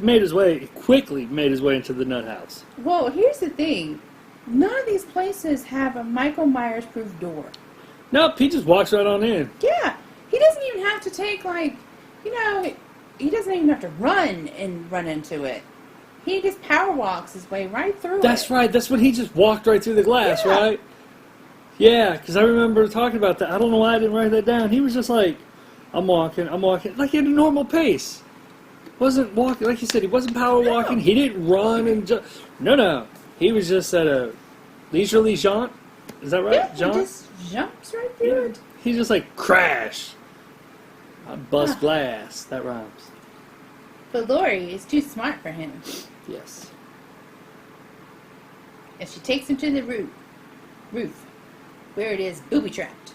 B: quickly made his way into the nut house.
C: Well, here's the thing. None of these places have a Michael Myers proof door.
B: Nope, he just walks right on in.
C: Yeah. He doesn't even have to take, like, he doesn't even have to run and run into it. He just power walks his way right through it.
B: That's right. That's when he just walked right through the glass,
C: Yeah.
B: right? Yeah, because I remember talking about that. I don't know why I didn't write that down. He was just like, I'm walking, like at a normal pace. Wasn't walking, like you said, he wasn't power walking. He didn't run and jump. No. He was just at a leisurely jaunt. Is that right?
C: Yeah, he
B: Jaunt?
C: just jumps right through
B: Yeah.
C: it.
B: He just like crash. I bust glass. That rhymes.
C: But Lori is too smart for him.
B: Yes.
C: And she takes him to the roof, where it is booby-trapped.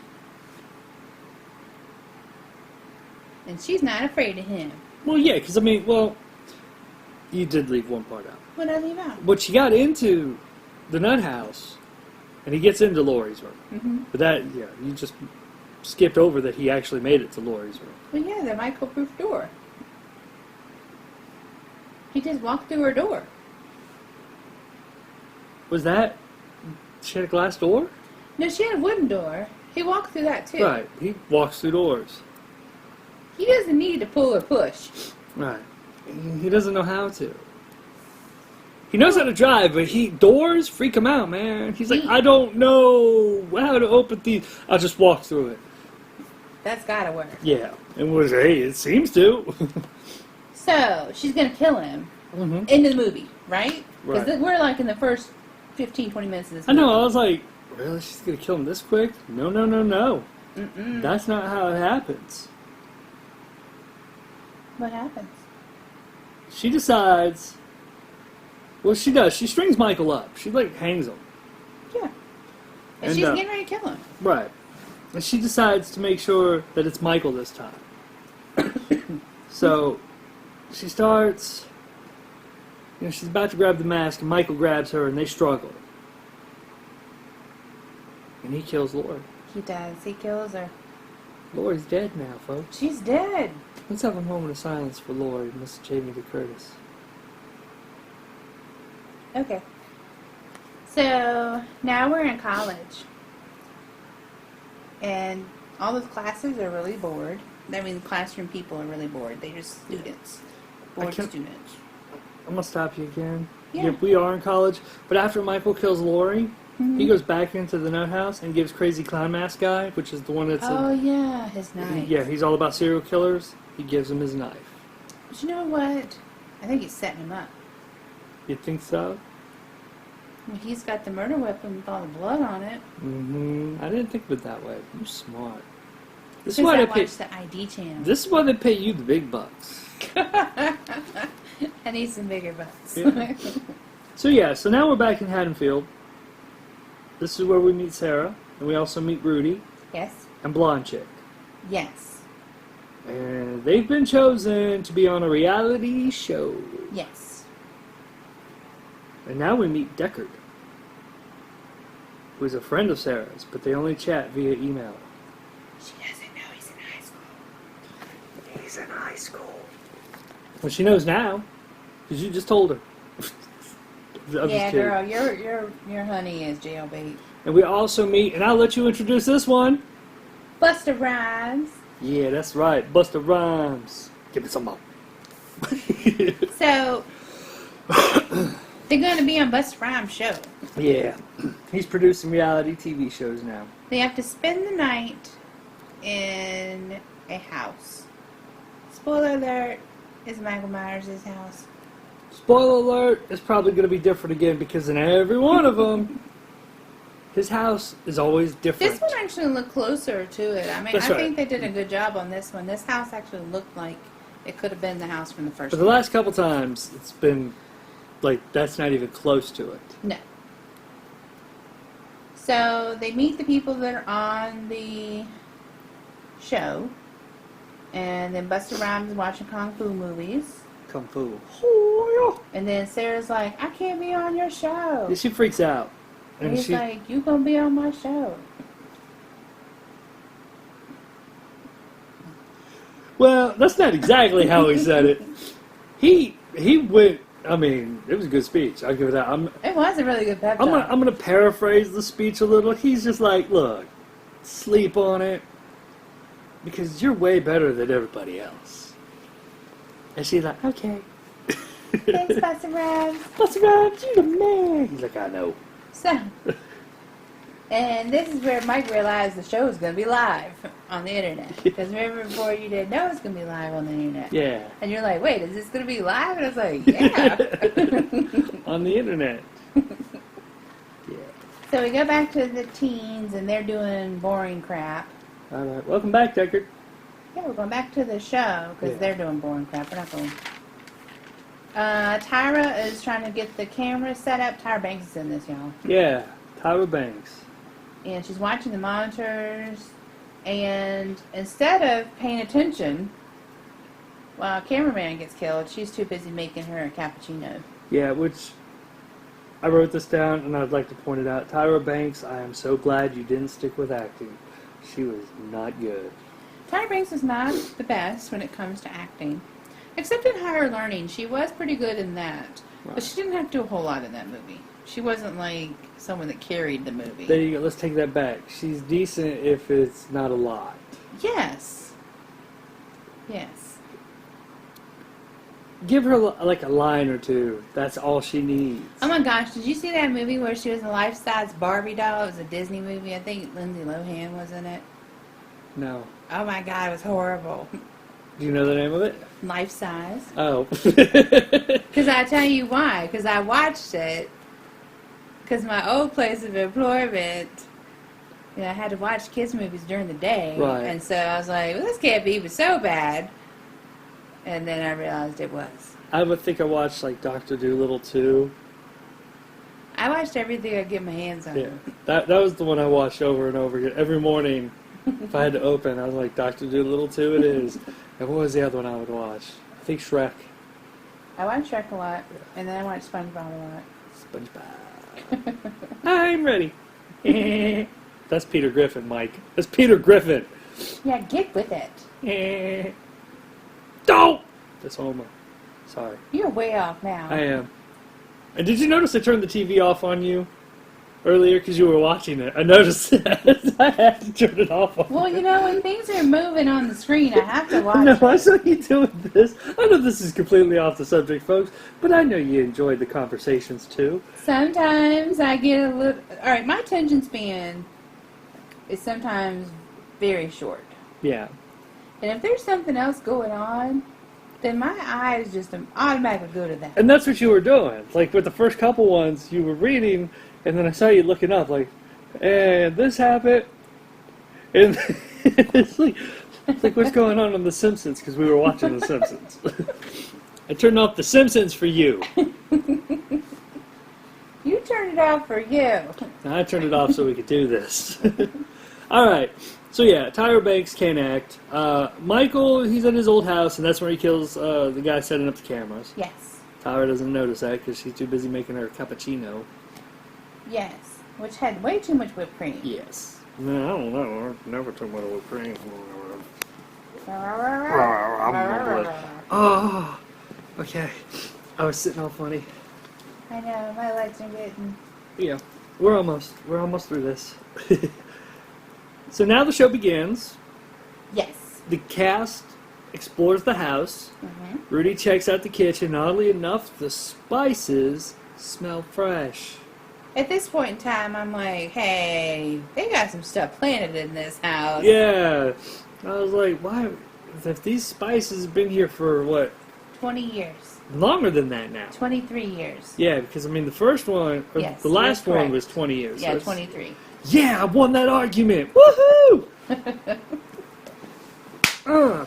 C: And she's not afraid of him.
B: Well, yeah, because I mean, you did leave one part out.
C: What did I leave out?
B: But she got into the nut house, and he gets into Lori's room.
C: Mm-hmm.
B: But you just skipped over that he actually made it to Lori's room.
C: Well, yeah, the Michael proof door. He just walked through her door.
B: Was that? She had a glass door?
C: No, she had a wooden door. He walked through that too.
B: Right. He walks through doors.
C: He doesn't need to pull or push.
B: Right. He doesn't know how to. He knows how to drive, but doors freak him out, man. He's like, I don't know how to open these. I'll just walk through it.
C: That's gotta work.
B: Yeah. It seems to.
C: So, she's gonna kill him
B: Mm-hmm.
C: in the movie, right? Because
B: Right.
C: we're like in the first 15, 20 minutes of this
B: I
C: movie.
B: know, I was like, really? She's going to kill him this quick? No.
C: Mm-mm.
B: That's not how it happens.
C: What happens?
B: She decides. Well, she does. She strings Michael up. She, hangs him.
C: Yeah. And
B: And,
C: she's
B: uh,
C: getting ready to kill him.
B: Right. And she decides to make sure that it's Michael this time. So, she starts. She's about to grab the mask, and Michael grabs her, and they struggle. And he kills Lori.
C: He does. He kills her.
B: Lori's dead now, folks.
C: She's dead.
B: Let's have a moment of silence for Lori, Miss Jamie Lee Curtis.
C: Okay. So now we're in college. And all the classes are really bored. I mean, the classroom people are really bored. They're just students. Bored
B: can't-
C: students.
B: I'm gonna stop you again.
C: Yeah.
B: Yep, we are in college, but after Michael kills Lori,
C: Mhm.
B: he goes back into the nut house and gives Crazy Clown Mask Guy, which is the one that's
C: Oh, yeah, his knife.
B: yeah, he's all about serial killers. He gives him his knife.
C: But you know what? I think he's setting him up.
B: You think so?
C: Well, he's got the murder weapon with all the blood on it.
B: Mm-hmm. I didn't think of it that way. You're smart. This is
C: Because
B: why
C: I
B: they pay.
C: watched the ID channel.
B: This is why they pay you the big bucks.
C: I need some bigger butts.
B: Yeah. So now we're back in Haddonfield. This is where we meet Sarah, and we also meet Rudy
C: Yes.
B: and Blonde Chick.
C: Yes.
B: And they've been chosen to be on a reality show.
C: Yes.
B: And now we meet Deckard, who is a friend of Sarah's, but they only chat via email.
C: She doesn't know he's in high school.
B: He's in high school. Well, she knows now, because you just told her. I'm just
C: Yeah,
B: kidding.
C: girl, your honey is jailbait.
B: And we also meet, and I'll let you introduce this one.
C: Busta Rhymes.
B: Yeah, that's right, Busta Rhymes. Give me some more.
C: So they're going to be on Busta Rhymes' show.
B: Yeah, he's producing reality TV shows now.
C: They have to spend the night in a house. Spoiler alert: is Michael Myers' house?
B: Spoiler alert, it's probably going to be different again because in every one of them, his house is always different.
C: This one actually looked closer to it. I mean,
B: That's
C: I
B: right.
C: think they did a good job on this one. This house actually looked like it could have been the house from the first
B: But the
C: one.
B: last couple times, it's been like that's not even close to it.
C: No. So they meet the people that are on the show, and then Busta Rhymes is watching kung fu movies,
B: Kung Fu.
C: and then Sarah's like, "I can't be on your show."
B: Yeah, she freaks out,
C: And
B: and
C: he's
B: she
C: like, "You gonna be on my show?"
B: well, that's not exactly how he said it. He went. I mean, it was a good speech. I'll give it that.
C: It was a really good pep talk.
B: I'm gonna paraphrase the speech a little. He's just like, look, sleep on it, because you're way better than everybody else. And she's like, okay.
C: Thanks, Busta Rhymes.
B: Busta Rhymes, you the man. He's like, I know.
C: So, and this is where Mike realized the show was going to be live on the internet. Because remember before you didn't know it was going to be live on the internet.
B: Yeah.
C: And you're like, wait, is this going to be live? And I was like, yeah.
B: On the internet. Yeah.
C: So we go back to the teens and they're doing boring crap.
B: All right. Welcome back, Deckard.
C: Yeah, we're going back to the show because
B: Yeah.
C: they're doing boring crap. We're not going. Tyra is trying to get the camera set up. Tyra Banks is in this, y'all.
B: Yeah. Tyra Banks.
C: And she's watching the monitors, and instead of paying attention while a cameraman gets killed, she's too busy making her a cappuccino.
B: Yeah, which I wrote this down and I'd like to point it out. Tyra Banks, I am so glad you didn't stick with acting. She was not good.
C: Tyra Banks is not the best when it comes to acting, except in Higher Learning. She was pretty good in that, but she didn't have to do a whole lot in that movie. She wasn't like someone that carried the movie.
B: There you go. Let's take that back. She's decent if it's not a lot.
C: Yes. Yes.
B: Give her like a line or two. That's all she needs.
C: Oh my gosh, did you see that movie where she was a life-size Barbie doll? It was a Disney movie. I think Lindsay Lohan was in it.
B: No.
C: Oh my god, it was horrible.
B: Do you know the name of it?
C: Life-size.
B: Oh.
C: Because I tell you why. Because I watched it. Because my old place of employment, you know, I had to watch kids' movies during the day.
B: Right.
C: And so I was like, well, this can't be even so bad. And then I realized it was.
B: I would think I watched like Dr. Dolittle too.
C: I watched everything I could get my hands on.
B: Yeah. That was the one I watched over and over again. Every morning, if I had to open, I was like, Dr. Dolittle 2 it is. And what was the other one I would watch? I think Shrek.
C: I watched Shrek a lot. And then I watched SpongeBob a lot.
B: SpongeBob. I'm ready. That's Peter Griffin, Mike. That's Peter Griffin.
C: Yeah, get with it.
B: Don't! That's Homer. Sorry.
C: You're way off now.
B: I am. And did you notice I turned the TV off on you earlier because you were watching it? I noticed that. I had to turn it off on
C: Well,
B: you.
C: you know, when things are moving on the screen, I have to watch
B: No,
C: it.
B: I saw you doing this. I know this is completely off the subject, folks, but I know you enjoyed the conversations too.
C: Sometimes I get a little... Alright, my attention span is sometimes very short.
B: Yeah.
C: And if there's something else going on, then my eyes just automatically go to that.
B: And that's what you were doing. Like with the first couple ones, you were reading, and then I saw you looking up, like, and this happened. And it's like what's going on The Simpsons? Because we were watching The Simpsons. I turned off The Simpsons for you.
C: You turned it off for you.
B: And I turned it off so we could do this. All right. So yeah, Tyra Banks can't act. Michael, he's at his old house, and that's where he kills the guy setting up the cameras.
C: Yes.
B: Tyra doesn't notice that because she's too busy making her a cappuccino.
C: Yes. Which had way too much whipped cream.
B: Yes. No, I don't know. I never took my whipped cream. Oh, okay. I was sitting all funny.
C: I know, my legs are getting...
B: Yeah, we're almost through this. So now the show begins.
C: Yes.
B: The cast explores the house.
C: Mm-hmm.
B: Rudy checks out the kitchen. Oddly enough, the spices smell fresh.
C: At this point in time, I'm like, hey, they got some stuff planted in this house.
B: Yeah. I was like, why? If these spices have been here for, what,
C: 20 years.
B: longer than that now.
C: 23 years.
B: Yeah, because, I mean, the first one, or
C: Yes,
B: the last
C: you're
B: one
C: correct.
B: was 20 years.
C: Yeah,
B: so it's-
C: 23.
B: Yeah, I won that argument. Woohoo!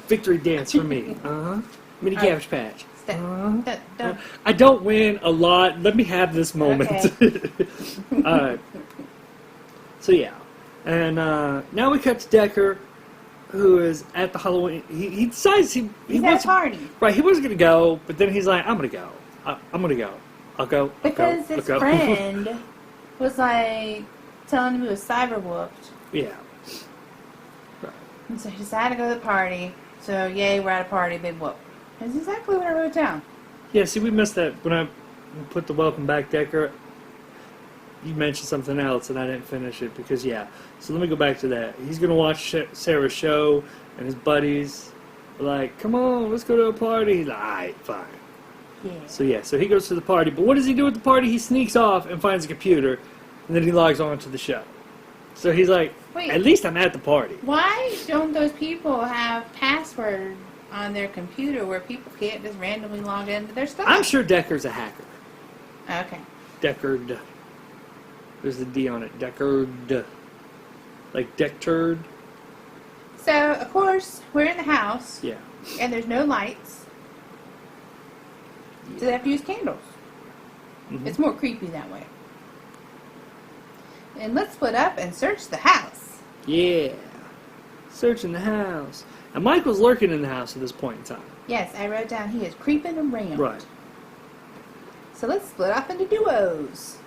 B: Victory dance for me. Mini
C: All right.
B: Cabbage Patch.
C: Don't.
B: I don't win a lot. Let me have this moment. Alright. So, yeah. And now we cut to Decker, who is at the Halloween. He decides he
C: He's at
B: wants
C: a party.
B: Right, he wasn't going to go, but then he's like, I'm going to go. I'm going to go. I'll go.
C: Because
B: I'll
C: his
B: go.
C: friend was like telling him he was cyber whooped.
B: Yeah.
C: And so he decided to go to the party. So, yay, we're at a party, big whoop. That's exactly what I wrote down.
B: Yeah, see, we missed that when I put the welcome back Decker. You mentioned something else, and I didn't finish it because, yeah. So let me go back to that. He's going to watch Sarah's show, and his buddies are like, come on, let's go to a party. He's like, all right, fine.
C: Yeah.
B: So he goes to the party. But what does he do at the party? He sneaks off and finds a computer, and then he logs on to the show. So he's like,
C: Wait.
B: at least I'm at the party.
C: Why don't those people have passwords on their computer where people can't just randomly log into their stuff?
B: I'm sure Decker's a hacker.
C: Okay.
B: Deckard. There's a D on it. Deckard. Like Deckard.
C: So, of course, we're in the house,
B: Yeah.
C: and there's no lights. So they have to use candles.
B: Mhm.
C: It's more creepy that way. And let's split up and search the house.
B: Yeah. Searching the house. And Michael's lurking in the house at this point in time.
C: Yes, I wrote down he is creeping around.
B: Right.
C: So let's split up into duos.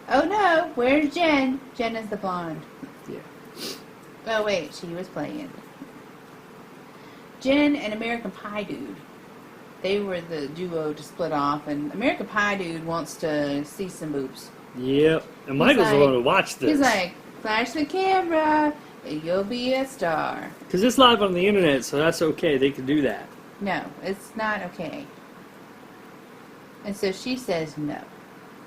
C: Oh no, where's Jen? Jen is the blonde.
B: Yeah.
C: Oh wait, she was playing. Jen and American Pie Dude. They were the duo to split off, and American Pie Dude wants to see some boobs.
B: Yep. And Michael's the
C: like-
B: one to watch this.
C: He's like, flash the camera, and you'll be a star.
B: Because it's live on the internet, so that's okay. They can do that.
C: No, it's not okay. And so she says no.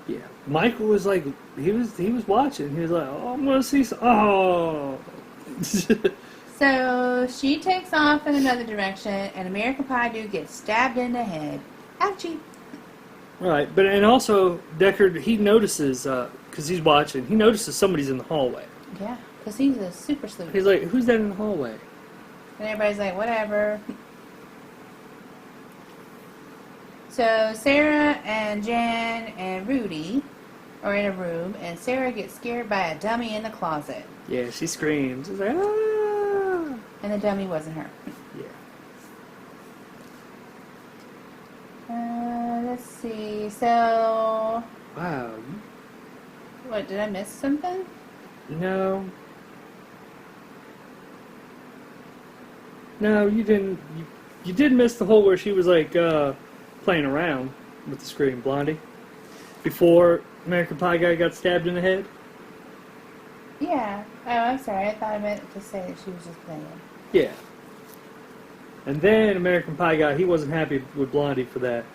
B: Yeah. Michael was like, he was watching. He was like, oh, I'm going to see some. Oh.
C: So she takes off in another direction, and American Pie Dude gets stabbed in the head. Ouchie.
B: Right. But, and also, Deckard, he notices, because he's watching, he notices somebody's in the hallway.
C: Yeah, because he's a super sleuth.
B: He's like, who's that in the hallway?
C: And everybody's like, whatever. So Sarah and Jen and Rudy are in a room, and Sarah gets scared by a dummy in the closet.
B: Yeah, she screams. She's like, ah.
C: And the dummy wasn't her.
B: Yeah.
C: Let's see. So,
B: Wow.
C: what, did I miss something?
B: No. No, you didn't. You did miss the whole where she was like playing around with the screen, Blondie, before American Pie guy got stabbed in the head.
C: Yeah. Oh, I'm sorry. I thought I meant to say that she was just playing.
B: Yeah. And then American Pie guy, he wasn't happy with Blondie for that.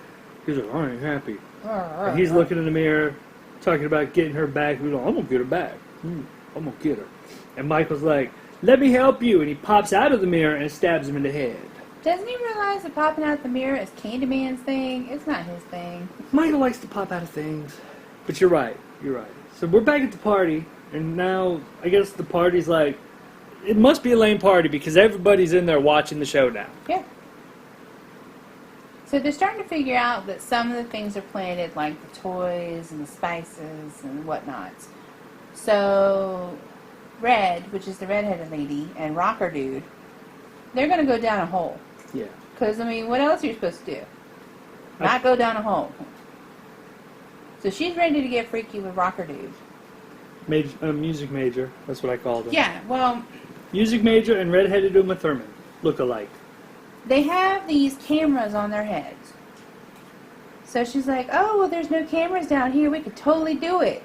B: He was like, I ain't happy. And he's looking in the mirror, talking about getting her back. He's like, I'm going to get her back. I'm going to get her. And Michael's like, let me help you. And he pops out of the mirror and stabs him in the head.
C: Doesn't he realize that popping out the mirror is Candyman's thing? It's not his thing.
B: Michael likes to pop out of things. But you're right. You're right. So we're back at the party. And now, I guess the party's like, it must be a lame party because everybody's in there watching the show now.
C: Yeah. So they're starting to figure out that some of the things are planted, like the toys and the spices and whatnot. So Red, which is the redheaded lady, and Rocker Dude, they're going to go down a hole.
B: Yeah.
C: Because, I mean, what else are you supposed to do? Not go down a hole. So she's ready to get freaky with Rocker Dude.
B: Music Major. That's what I called him.
C: Yeah, well,
B: Music Major and redheaded Uma Thurman look alike.
C: they have these cameras on their heads. So she's like, oh, well, there's no cameras down here. We could totally do it.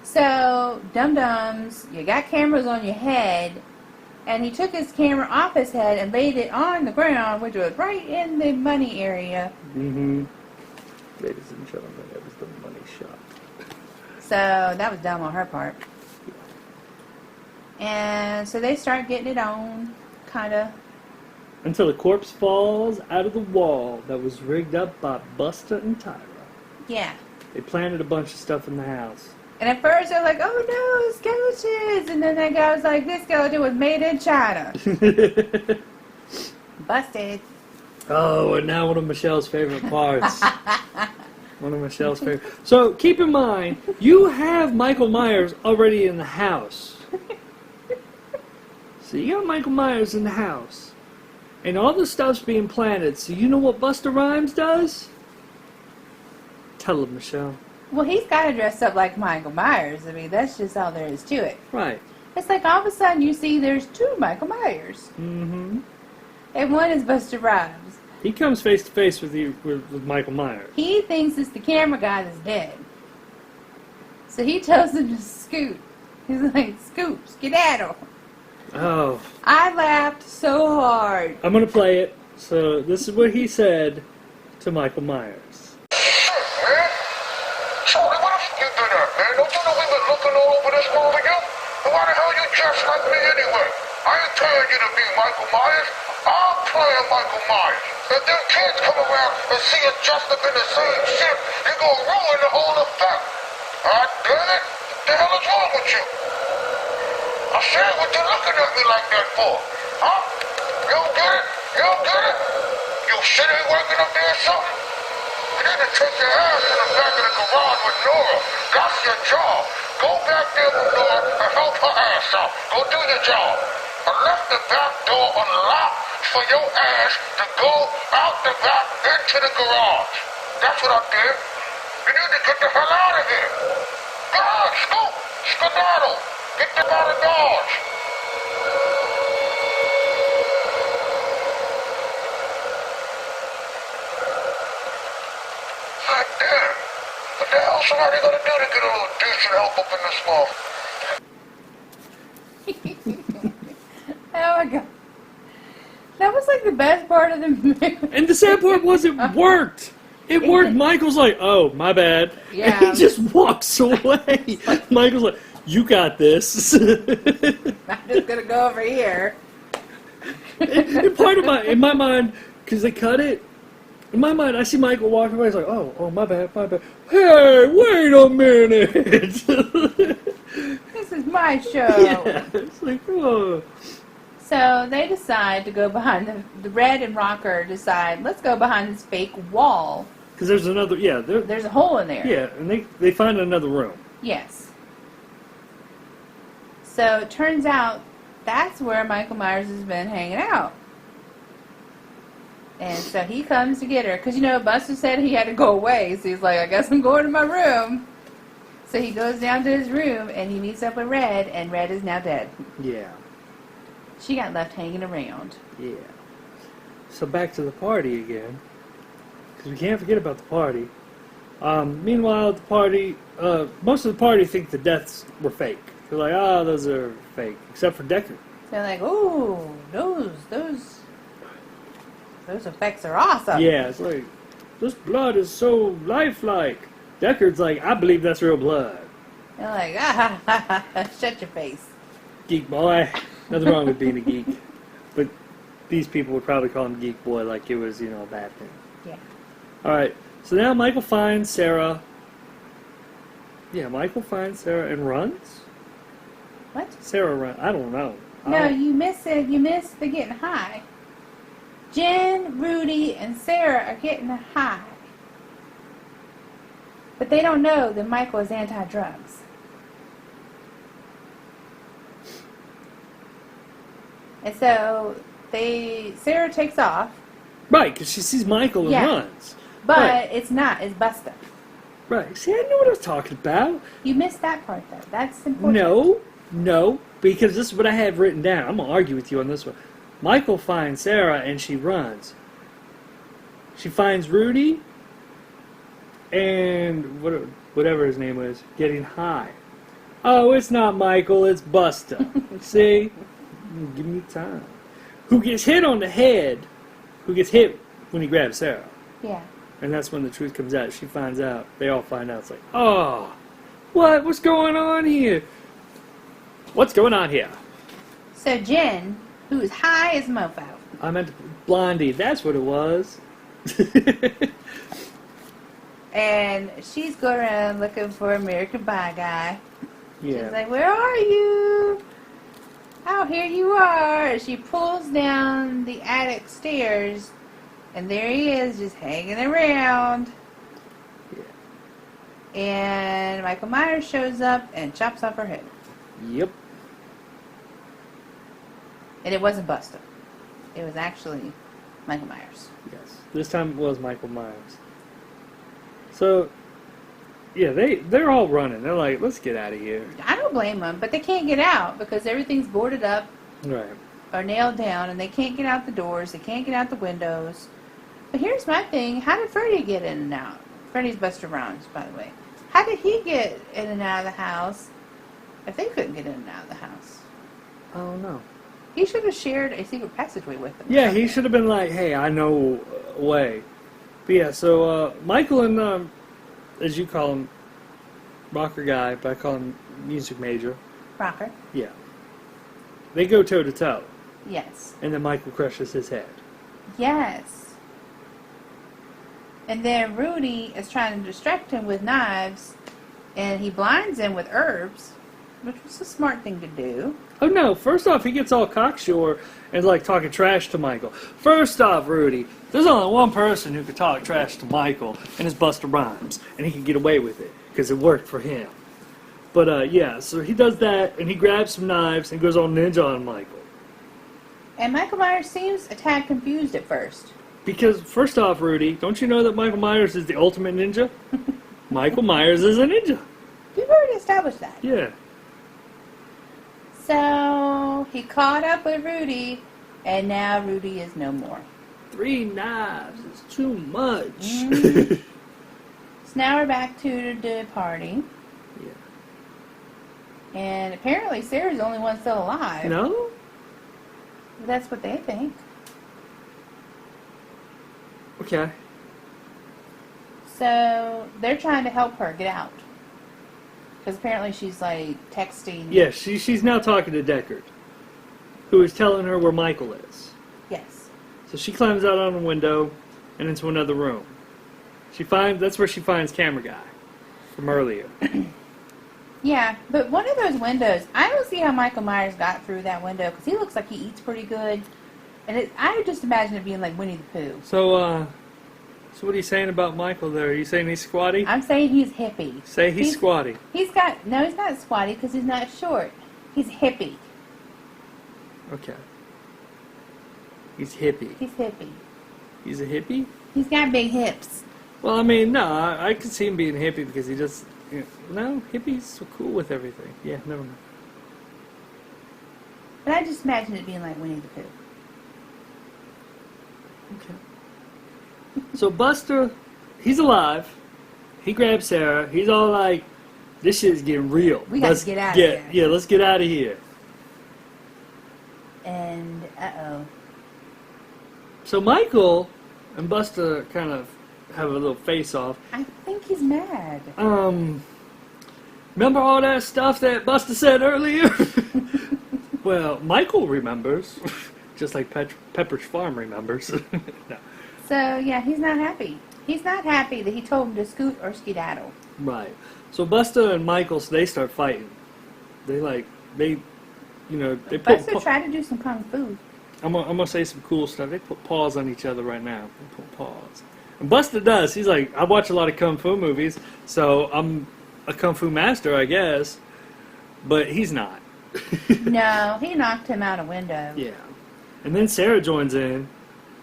C: So, dum-dums, you got cameras on your head. And he took his camera off his head and laid it on the ground, which was right in the money area.
B: Mm-hmm. Ladies and gentlemen, that was the money shot.
C: So, that was dumb on her part. And so they start getting it on, kind of.
B: Until a corpse falls out of the wall that was rigged up by Buster and Tyra.
C: Yeah.
B: They planted a bunch of stuff in the house.
C: And at first they're like, oh no, skeletons. And then that guy was like, this skeleton was made in China. Busted.
B: Oh, and now one of Michelle's favorite parts. One of Michelle's favorite. So keep in mind, you have Michael Myers already in the house. So you got Michael Myers in the house. And all the stuff's being planted. So you know what Busta Rhymes does? Tell him, Michelle.
C: Well, he's got to dress up like Michael Myers. I mean, that's just all there is to it.
B: Right.
C: It's like all of a sudden you see there's two Michael Myers.
B: Mm-hmm.
C: And one is Busta Rhymes.
B: He comes face to face with you with Michael Myers.
C: He thinks it's the camera guy that's dead. So he tells him to scoot. He's like, scoot, skedaddle.
B: Oh.
C: I laughed so hard.
B: I'm gonna play it. So this is what he said to Michael Myers.
G: Man, Shorty, what the fuck you been at, man? Don't you know we've been looking all over this movie, you? Why the hell you dressed like me anyway? I ain't paying you to be Michael Myers. I'm playing Michael Myers. If them kids come around and see us dressed up in the same shit, you're gonna ruin the whole effect. God damn it! What the hell is wrong with you? I said, what you looking at me like that for? Huh? You don't get it? You don't get it? You shit ain't working up there or something? You need to take your ass in the back of the garage with Nora. That's your job. Go back there with Nora and help her ass out. Go do your job. I left the back door unlocked for your ass to go out the back into the garage. That's what I did. You need to get the hell out of here. Go on, scoot, skedaddle. Get them out of Dodge. God damn. What the hell somebody gonna do to get a little decent help up in this mouth?
C: Oh my god. That was like the best part of the movie.
B: And the sad part was it worked. It worked. Michael's like, oh, my bad.
C: Yeah.
B: And he just walks away. Michael's like, you got this.
C: I'm just gonna go over here.
B: And part of in my mind, because they cut it, in my mind, I see Michael walking away. He's like, oh, my bad. Hey, wait a minute.
C: This is my show.
B: Yeah, it's like, oh.
C: So they decide to go behind the Red and Rocker decide, let's go behind this fake wall.
B: Because there's another,
C: There's a hole in there.
B: yeah, and they find another room.
C: Yes. So it turns out that's where Michael Myers has been hanging out. And so he comes to get her. Because, Buster said he had to go away. So he's like, I guess I'm going to my room. So he goes down to his room and he meets up with Red. And Red is now dead.
B: Yeah.
C: She got left hanging around.
B: Yeah. So back to the party again, because we can't forget about the party. Meanwhile, at the party, most of the party think the deaths were fake. They're like, oh, those are fake, except for Deckard.
C: They're like, ooh, those effects are awesome.
B: Yeah, it's like, this blood is so lifelike. Deckard's like, I believe that's real blood.
C: They're like, shut your face.
B: Geek boy. Nothing wrong with being a geek. But these people would probably call him geek boy like it was, a bad thing.
C: Yeah.
B: Alright, so now Michael finds Sarah. Yeah, Michael finds Sarah and runs?
C: What?
B: Sarah runs. I don't know.
C: No, you missed the getting high. Jen, Rudy, and Sarah are getting high. But they don't know that Michael is anti-drugs. And so Sarah takes off,
B: Right, because she sees Michael and
C: Yeah.
B: runs.
C: but
B: Right.
C: it's not. It's Busta.
B: Right. See, I knew what I was talking about.
C: You missed that part, though. That's important.
B: No, because this is what I have written down. I'm going to argue with you on this one. Michael finds Sarah and she runs. She finds Rudy and whatever his name was, getting high. Oh, it's not Michael, it's Busta. See? Give me time. Who gets hit on the head, who gets hit when he grabs Sarah.
C: Yeah.
B: And that's when the truth comes out. She finds out. They all find out. It's like, oh, what? What's going on here? What's going on here?
C: So Jen, who is high as a mofo,
B: I meant Blondie. That's what it was.
C: and she's going around looking for American Pie guy. She's
B: Yeah.
C: like, where are you? Oh, here you are. She pulls down the attic stairs, and there he is, just hanging around.
B: Yeah.
C: And Michael Myers shows up and chops off her head.
B: Yep.
C: And it wasn't Busta. It was actually Michael Myers.
B: Yes. This time it was Michael Myers. So, yeah, they're all running. They're like, let's get out of here.
C: I don't blame them, but they can't get out because everything's boarded up
B: Right.
C: or nailed down, and they can't get out the doors. They can't get out the windows. But here's my thing. How did Freddy get in and out? Freddy's Buster Rhymes, by the way. How did he get in and out of the house if they couldn't get in and out of the house?
B: I don't know.
C: He should have shared a secret passageway with them.
B: Yeah, he should have been like, hey, I know a way. But yeah, so Michael and, as you call him, rocker guy, but I call him music major.
C: Rocker.
B: Yeah. They go toe to toe.
C: Yes.
B: And then Michael crushes his head.
C: Yes. And then Rudy is trying to distract him with knives, and he blinds him with herbs, which was a smart thing to do.
B: Oh no, first off, he gets all cocksure and like talking trash to Michael. First off, Rudy, there's only one person who could talk trash to Michael, and it's Busta Rhymes. And he can get away with it, because it worked for him. But yeah, so he does that, and he grabs some knives and goes all ninja on Michael.
C: And Michael Myers seems a tad confused at first.
B: Because, first off, Rudy, don't you know that Michael Myers is the ultimate ninja? Michael Myers is a ninja.
C: We've already established that.
B: Yeah.
C: So he caught up with Rudy, and now Rudy is no more.
B: 3 knives is too much.
C: So now we're back to the party.
B: Yeah.
C: And apparently Sarah's the only one still alive.
B: No?
C: That's what they think.
B: Okay.
C: So they're trying to help her get out. Because apparently she's like texting.
B: Yeah, she's now talking to Deckard, who is telling her where Michael is.
C: Yes.
B: So she climbs out on a window and into another room. That's where she finds Camera Guy from earlier.
C: Yeah, but one of those windows, I don't see how Michael Myers got through that window because he looks like he eats pretty good. And I would just imagine it being like Winnie the Pooh.
B: So what are you saying about Michael there? Are you saying he's squatty?
C: I'm saying he's hippie.
B: Say he's squatty.
C: He's not squatty because he's not short. He's hippie.
B: Okay. He's hippie.
C: He's hippie.
B: He's a hippie?
C: He's got big hips.
B: Well, I mean, no, I could see him being a hippie because he just... no, hippies so cool with everything. Yeah, never mind.
C: But I just imagine it being like Winnie the Pooh.
B: So Buster, he's alive. He grabs Sarah. He's all like, "This shit's getting real.
C: We gotta get out of here."
B: Yeah, let's get out of here."
C: And
B: So Michael and Buster kind of have a little face-off.
C: I think he's mad.
B: Remember all that stuff that Buster said earlier? Well, Michael remembers, just like Pepperidge Farm remembers. No.
C: So yeah, he's not happy. He's not happy that he told him to scoot or skedaddle.
B: Right. So Buster and Michael, so they start fighting. They
C: Buster tried to do some kung fu.
B: I'm gonna say some cool stuff. They put paws on each other right now. They put paws. And Buster does. He's like, I watch a lot of kung fu movies, so I'm a kung fu master, I guess. But he's not.
C: No, he knocked him out a window.
B: Yeah. And then Sarah joins in,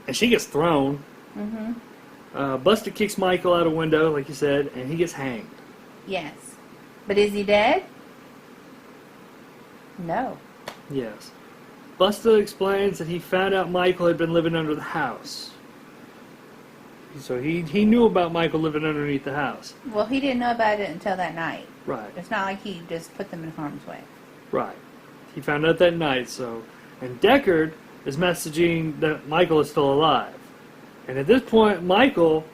B: and she gets thrown.
C: Mm-hmm.
B: Buster kicks Michael out a window, like you said, and he gets hanged.
C: Yes. But is he dead? No.
B: Yes. Buster explains that he found out Michael had been living under the house. So he knew about Michael living underneath the house.
C: Well, he didn't know about it until that night.
B: Right.
C: It's not like he just put them in harm's way.
B: Right. He found out that night, so... And Deckard is messaging that Michael is still alive. And at this point, Michael,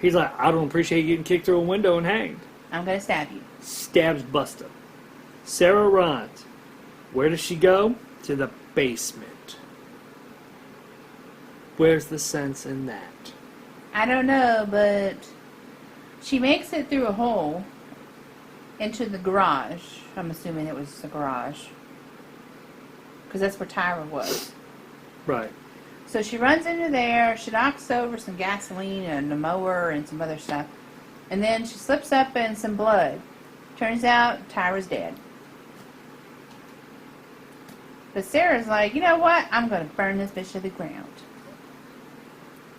B: he's like, I don't appreciate getting kicked through a window and hanged.
C: I'm going to stab you.
B: Stabs Buster. Sarah runs. Where does she go? To the basement. Where's the sense in that?
C: I don't know, but she makes it through a hole into the garage. I'm assuming it was the garage. Because that's where Tyra was.
B: Right.
C: So she runs into there, she knocks over some gasoline and a mower and some other stuff. And then she slips up in some blood. Turns out Tyra's dead. But Sarah's like, you know what? I'm going to burn this bitch to the ground.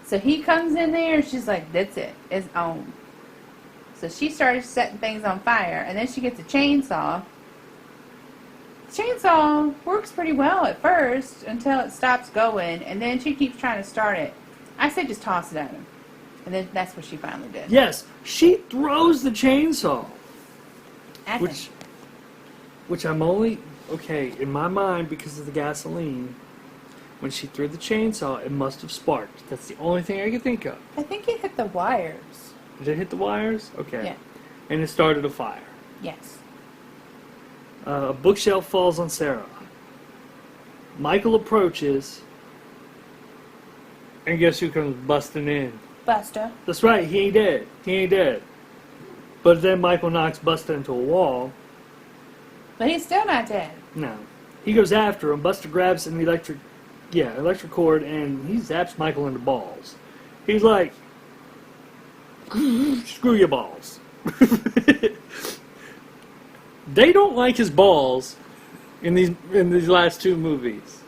C: So he comes in there and she's like, that's it. It's on. So she started setting things on fire. And then she gets a chainsaw. The chainsaw works pretty well at first until it stops going. And then she keeps trying to start it. I say just toss it at him. And then that's what she finally did.
B: Yes, she throws the chainsaw.
C: At
B: Which,
C: him.
B: which I'm only... Okay, in my mind, because of the gasoline, when she threw the chainsaw, it must have sparked. That's the only thing I can think of.
C: I think it hit the wires.
B: Did it hit the wires? Okay.
C: Yeah.
B: And it started a fire.
C: Yes.
B: A bookshelf falls on Sarah. Michael approaches, and guess who comes busting in?
C: Buster.
B: That's right, he ain't dead. He ain't dead. But then Michael knocks Buster into a wall.
C: But he's still not dead.
B: No. He goes after him. Buster grabs an electric cord, and he zaps Michael in the balls. He's like, screw your balls. They don't like his balls in these last two movies.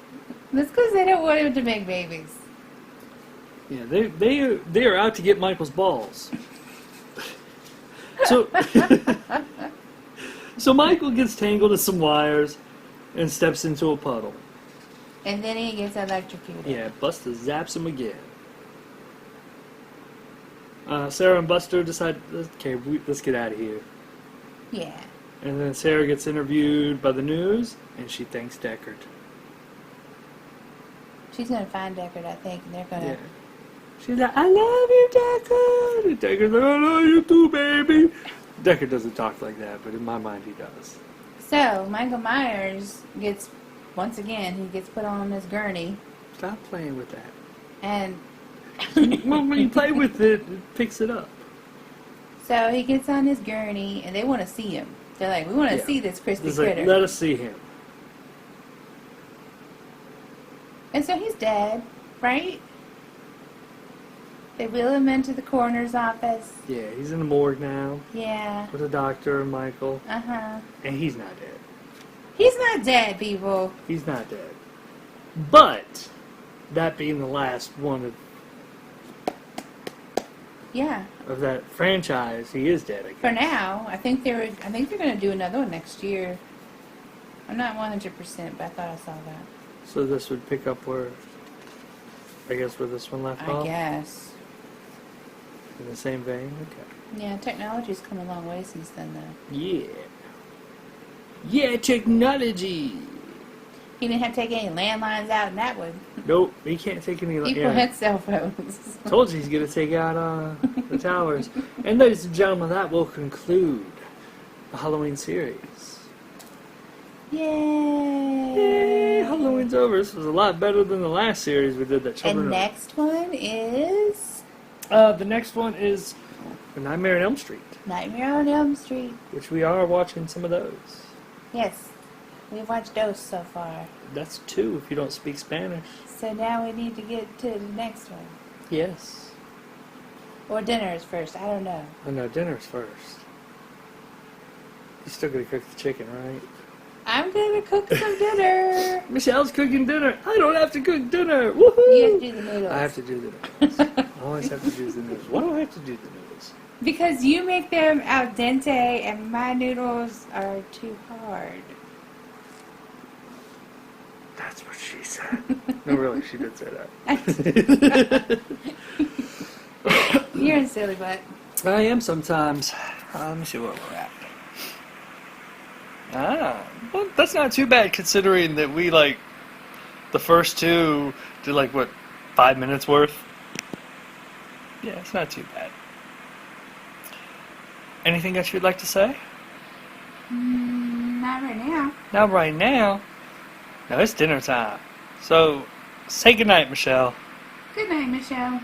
C: That's because they don't want him to make babies.
B: Yeah, they are out to get Michael's balls. So so Michael gets tangled in some wires and steps into a puddle.
C: And then he gets electrocuted.
B: Yeah, Buster zaps him again. Sarah and Buster decide, okay, let's get out of here.
C: Yeah.
B: And then Sarah gets interviewed by the news, and she thanks Deckard.
C: She's going to find Deckard, I think, and they're going to...
B: Yeah. She's like, I love you, Deckard! And Deckard's like, I love you too, baby! Deckard doesn't talk like that, but in my mind he does.
C: So, Michael Myers gets, once again, he gets put on this gurney.
B: Stop playing with that.
C: And
B: When you play with it, it picks it up.
C: so he gets on his gurney, and they want to see him. They're like, we want to
B: Yeah.
C: see this crispy
B: It's like,
C: critter.
B: let us see him.
C: And so he's dead, right? They wheel him into the coroner's office.
B: Yeah, he's in the morgue now
C: Yeah.
B: with the doctor and Michael,
C: Uh-huh.
B: and he's not dead.
C: He's not dead, people.
B: He's not dead. But that being the last one
C: Yeah.
B: of that franchise, he is dead again.
C: For now, I think they're going to do another one next year. I'm not 100%, but I thought I saw that.
B: So this would pick up where I guess where this one left
C: I
B: off.
C: guess.
B: In the same vein. Okay.
C: Yeah, technology's come a long way since then, though.
B: Yeah. Yeah, technology.
C: He didn't have to take any landlines out in that one.
B: Nope, he can't take any.
C: People
B: Yeah.
C: had cell phones.
B: Told you he's gonna take out the towers. And ladies and gentlemen, that will conclude the Halloween series.
C: Yay!
B: Yay! Halloween's over. This was a lot better than the last series we did. That children.
C: And next one is
B: The next one is The Nightmare on Elm Street,
C: Nightmare on Elm Street.
B: which we are watching some of those.
C: Yes, we've watched those so far.
B: That's 2 if you don't speak Spanish.
C: So now we need to get to the next one.
B: Yes.
C: Or dinner's first, I don't know.
B: Oh no, dinner's first. You still gotta cook the chicken, right?
C: I'm gonna cook some dinner.
B: Michelle's cooking dinner. I don't have to cook dinner. Woohoo!
C: You have to do the noodles.
B: I have to do the noodles. I always have to do the noodles. Why do I have to do the noodles?
C: Because you make them al dente and my noodles are too hard.
B: That's what she said. No, really, she did say that.
C: You're a silly butt.
B: I am sometimes. Let me see where we're at. Well, that's not too bad considering that we, like, the first 2 did, like, what, 5 minutes worth? Yeah, it's not too bad. Anything else you'd like to say?
C: Not right now.
B: Not right now. No, it's dinner time. So, say goodnight, Michelle.
C: Good night, Michelle.